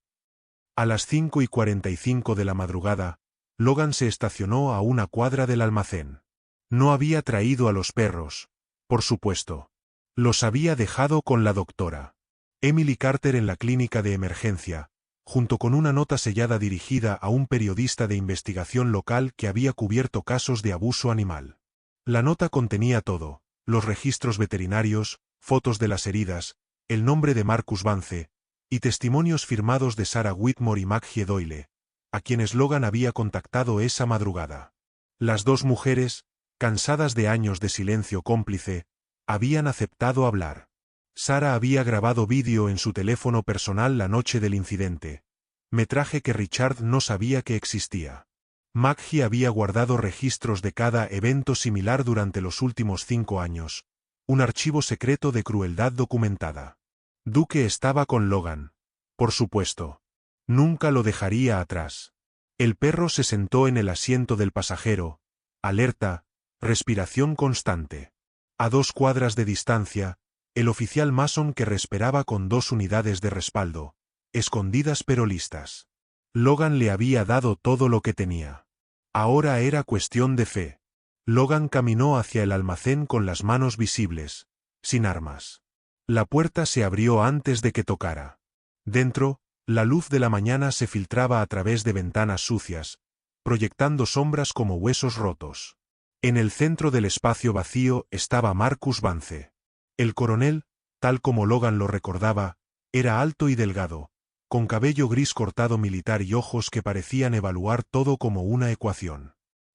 A las 5:45 de la madrugada, Logan se estacionó a una cuadra del almacén. No había traído a los perros, por supuesto. Los había dejado con la doctora Emily Carter en la clínica de emergencia, junto con una nota sellada dirigida a un periodista de investigación local que había cubierto casos de abuso animal. La nota contenía todo: los registros veterinarios, fotos de las heridas, el nombre de Marcus Vance, y testimonios firmados de Sarah Whitmore y Maggie Doyle, a quienes Logan había contactado esa madrugada. Las dos mujeres, cansadas de años de silencio cómplice, habían aceptado hablar. Sarah había grabado vídeo en su teléfono personal la noche del incidente, metraje que Richard no sabía que existía. Maggie había guardado registros de cada evento similar durante los últimos 5 años, un archivo secreto de crueldad documentada. Duke estaba con Logan, por supuesto. Nunca lo dejaría atrás. El perro se sentó en el asiento del pasajero, alerta, respiración constante. A 2 cuadras de distancia, el oficial Mason que esperaba con 2 unidades de respaldo, escondidas pero listas. Logan le había dado todo lo que tenía. Ahora era cuestión de fe. Logan caminó hacia el almacén con las manos visibles, sin armas. La puerta se abrió antes de que tocara. Dentro, la luz de la mañana se filtraba a través de ventanas sucias, proyectando sombras como huesos rotos. En el centro del espacio vacío estaba Marcus Vance. El coronel, tal como Logan lo recordaba, era alto y delgado, con cabello gris cortado militar y ojos que parecían evaluar todo como una ecuación.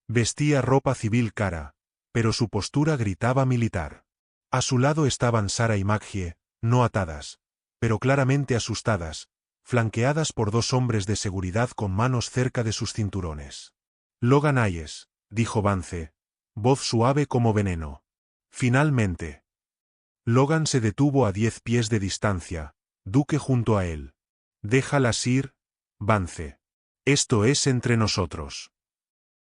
Vestía ropa civil cara, pero su postura gritaba militar. A su lado estaban Sarah y Maggie, no atadas, pero claramente asustadas, flanqueadas por 2 hombres de seguridad con manos cerca de sus cinturones. Logan Hayes, dijo Vance, voz suave como veneno. Finalmente. Logan se detuvo a 10 pies de distancia, Duke junto a él. Déjalas ir, Vance. Esto es entre nosotros.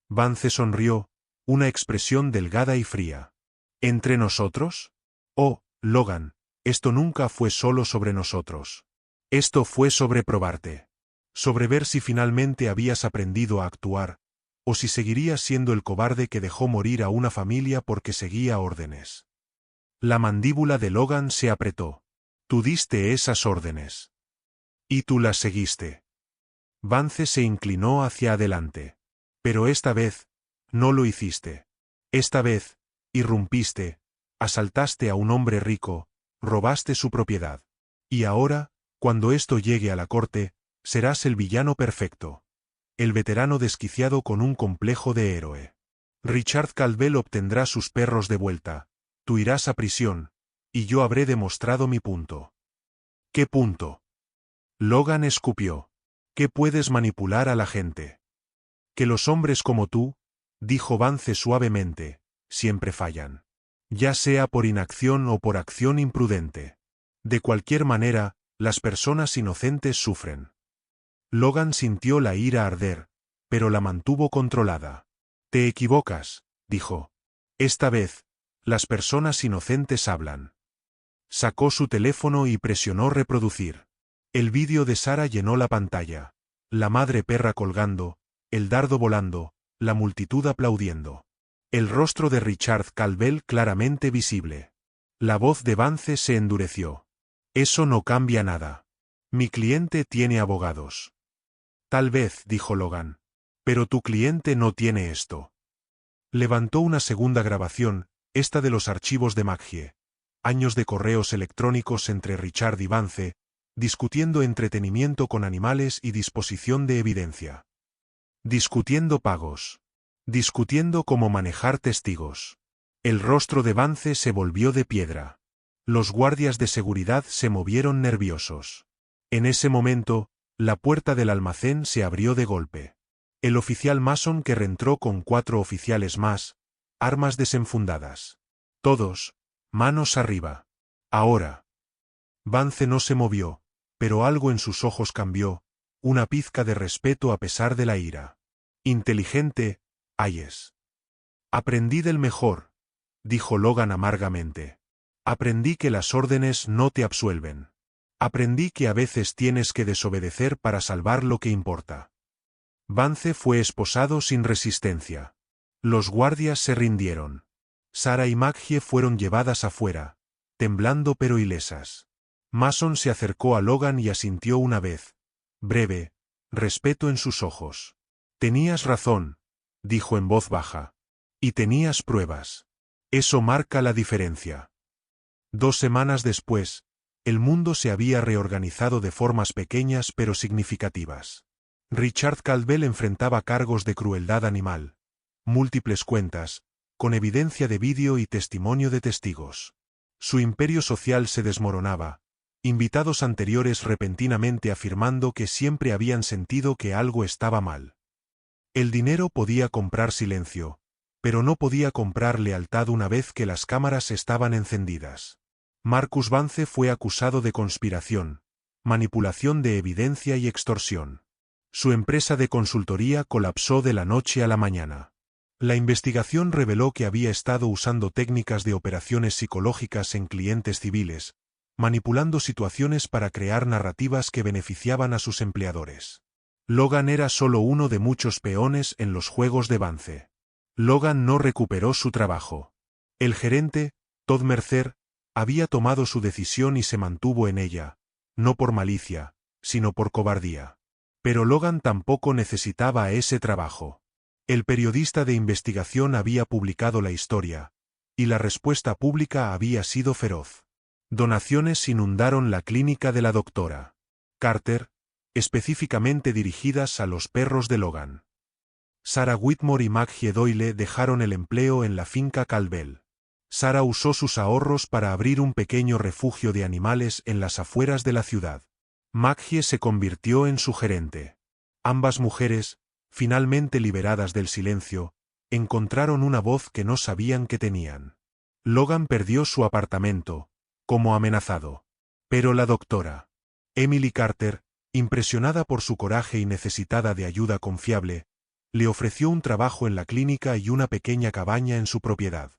Vance sonrió, una expresión delgada y fría. ¿Entre nosotros? Oh, Logan, esto nunca fue solo sobre nosotros. Esto fue sobre probarte. Sobre ver si finalmente habías aprendido a actuar, o si seguirías siendo el cobarde que dejó morir a una familia porque seguía órdenes. La mandíbula de Logan se apretó. Tú diste esas órdenes. Y tú las seguiste. Vance se inclinó hacia adelante. Pero esta vez, no lo hiciste. Esta vez, irrumpiste, asaltaste a un hombre rico, robaste su propiedad. Y ahora, cuando esto llegue a la corte, serás el villano perfecto. El veterano desquiciado con un complejo de héroe. Richard Caldwell obtendrá sus perros de vuelta, tú irás a prisión, y yo habré demostrado mi punto. ¿Qué punto? Logan escupió. ¿Qué puedes manipular a la gente? Que los hombres como tú, dijo Vance suavemente, siempre fallan. Ya sea por inacción o por acción imprudente. De cualquier manera, las personas inocentes sufren. Logan sintió la ira arder, pero la mantuvo controlada. Te equivocas, dijo. Esta vez, las personas inocentes hablan. Sacó su teléfono y presionó reproducir. El vídeo de Sarah llenó la pantalla. La madre perra colgando, el dardo volando, la multitud aplaudiendo. El rostro de Richard Caldwell claramente visible. La voz de Vance se endureció. Eso no cambia nada. Mi cliente tiene abogados. Tal vez, dijo Logan. Pero tu cliente no tiene esto. Levantó una segunda grabación, esta de los archivos de Maggie. Años de correos electrónicos entre Richard y Vance, discutiendo entretenimiento con animales y disposición de evidencia. Discutiendo pagos. Discutiendo cómo manejar testigos. El rostro de Vance se volvió de piedra. Los guardias de seguridad se movieron nerviosos. En ese momento, la puerta del almacén se abrió de golpe. El oficial Mason que entró con 4 oficiales más, armas desenfundadas. Todos, manos arriba. Ahora. Vance no se movió, pero algo en sus ojos cambió, una pizca de respeto a pesar de la ira. Inteligente, Hayes. Aprendí del mejor, dijo Logan amargamente. Aprendí que las órdenes no te absuelven. Aprendí que a veces tienes que desobedecer para salvar lo que importa. Vance fue esposado sin resistencia. Los guardias se rindieron. Sarah y Maggie fueron llevadas afuera, temblando pero ilesas. Mason se acercó a Logan y asintió una vez. Breve, respeto en sus ojos. Tenías razón, dijo en voz baja. Y tenías pruebas. Eso marca la diferencia. 2 semanas después, el mundo se había reorganizado de formas pequeñas pero significativas. Richard Caldwell enfrentaba cargos de crueldad animal, múltiples cuentas, con evidencia de vídeo y testimonio de testigos. Su imperio social se desmoronaba, invitados anteriores repentinamente afirmando que siempre habían sentido que algo estaba mal. El dinero podía comprar silencio, pero no podía comprar lealtad una vez que las cámaras estaban encendidas. Marcus Vance fue acusado de conspiración, manipulación de evidencia y extorsión. Su empresa de consultoría colapsó de la noche a la mañana. La investigación reveló que había estado usando técnicas de operaciones psicológicas en clientes civiles, manipulando situaciones para crear narrativas que beneficiaban a sus empleadores. Logan era solo uno de muchos peones en los juegos de Vance. Logan no recuperó su trabajo. El gerente, Todd Mercer, había tomado su decisión y se mantuvo en ella, no por malicia, sino por cobardía. Pero Logan tampoco necesitaba ese trabajo. El periodista de investigación había publicado la historia, y la respuesta pública había sido feroz. Donaciones inundaron la clínica de la doctora Carter, específicamente dirigidas a los perros de Logan. Sarah Whitmore y Maggie Doyle dejaron el empleo en la finca Caldwell. Sarah usó sus ahorros para abrir un pequeño refugio de animales en las afueras de la ciudad. Maggie se convirtió en su gerente. Ambas mujeres, finalmente liberadas del silencio, encontraron una voz que no sabían que tenían. Logan perdió su apartamento, como amenazado. Pero la doctora Emily Carter, impresionada por su coraje y necesitada de ayuda confiable, le ofreció un trabajo en la clínica y una pequeña cabaña en su propiedad.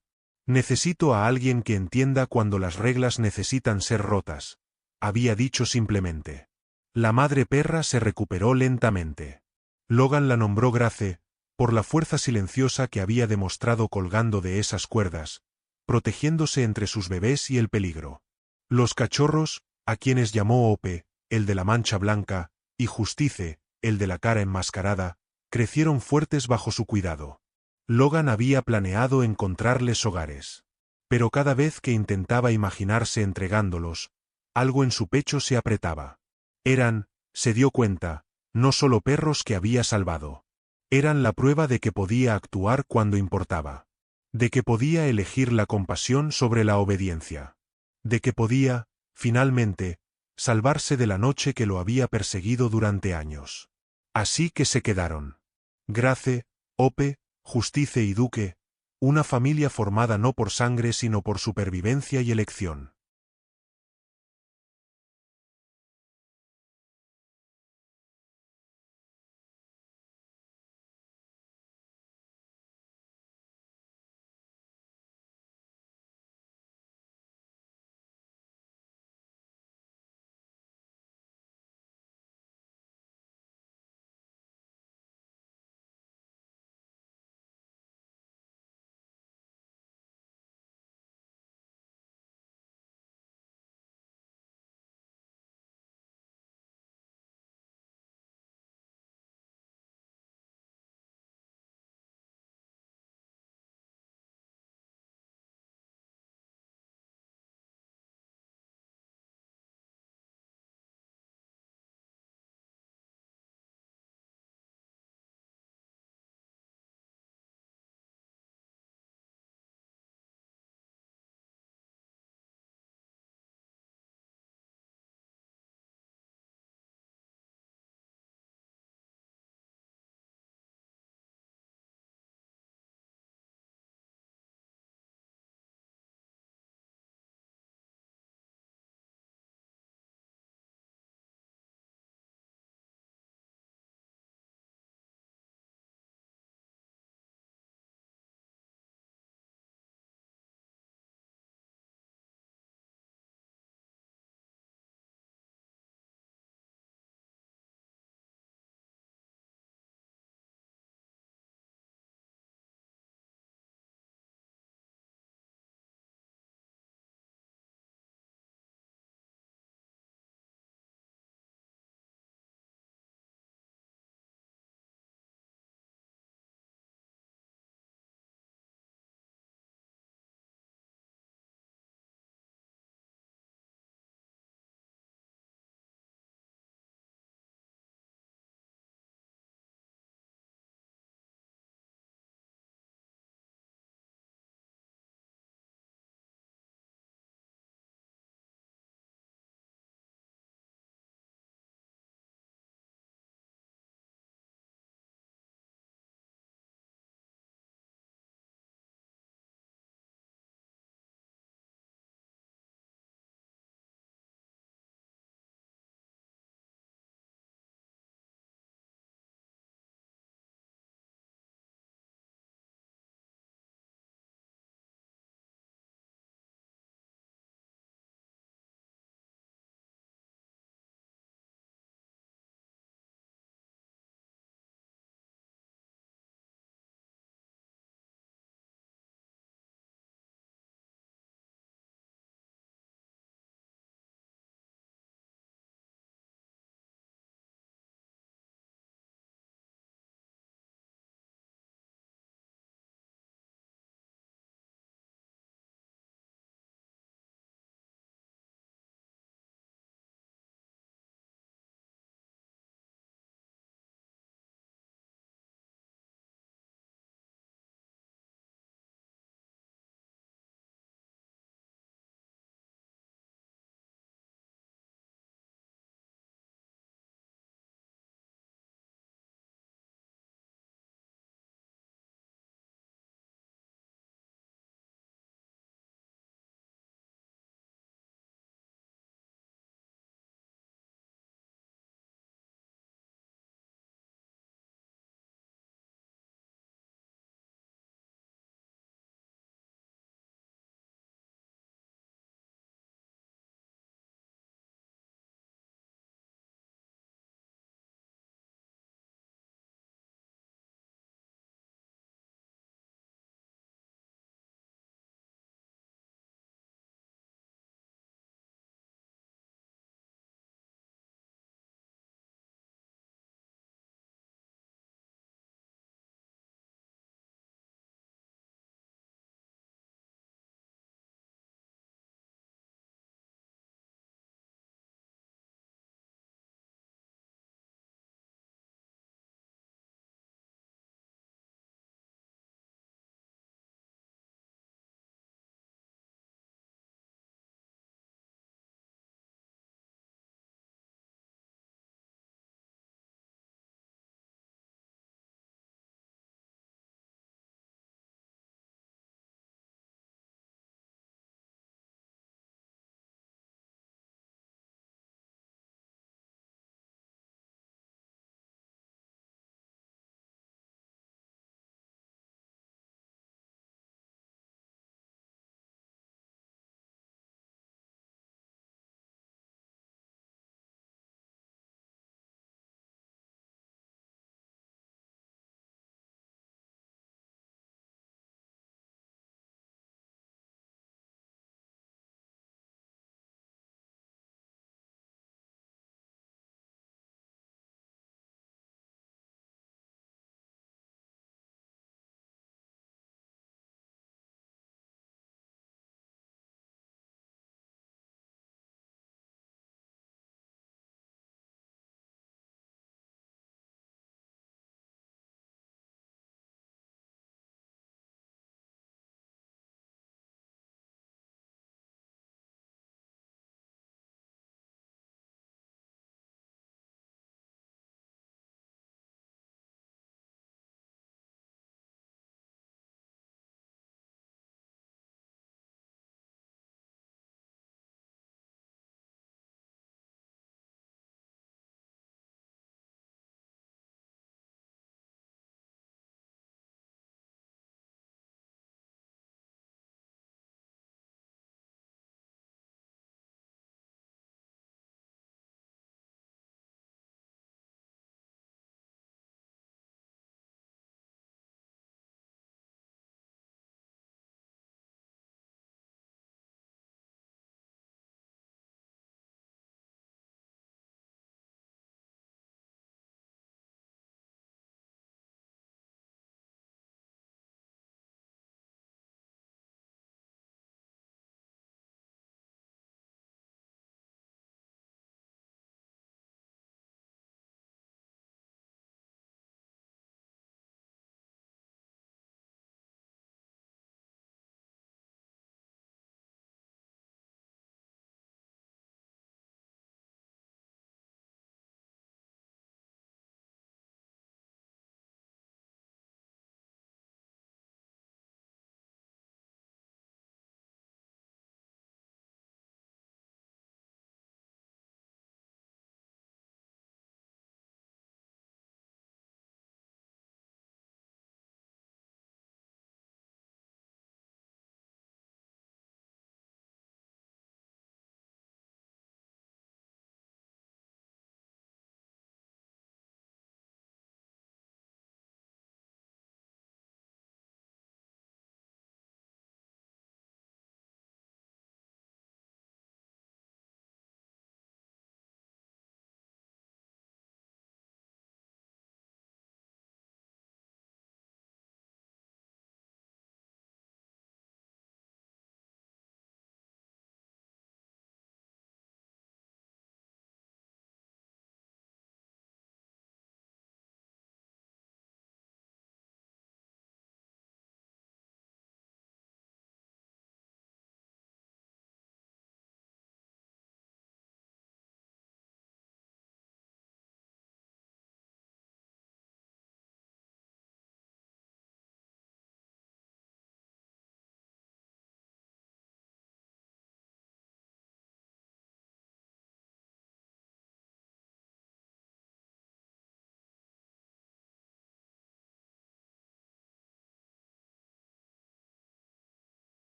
Necesito a alguien que entienda cuando las reglas necesitan ser rotas, había dicho simplemente. La madre perra se recuperó lentamente. Logan la nombró Grace, por la fuerza silenciosa que había demostrado colgando de esas cuerdas, protegiéndose entre sus bebés y el peligro. Los cachorros, a quienes llamó Ope, el de la mancha blanca, y Justice, el de la cara enmascarada, crecieron fuertes bajo su cuidado. Logan había planeado encontrarles hogares. Pero cada vez que intentaba imaginarse entregándolos, algo en su pecho se apretaba. Eran, se dio cuenta, no solo perros que había salvado. Eran la prueba de que podía actuar cuando importaba. De que podía elegir la compasión sobre la obediencia. De que podía, finalmente, salvarse de la noche que lo había perseguido durante años. Así que se quedaron. Grace, Ope, Justice y Duque, una familia formada no por sangre sino por supervivencia y elección.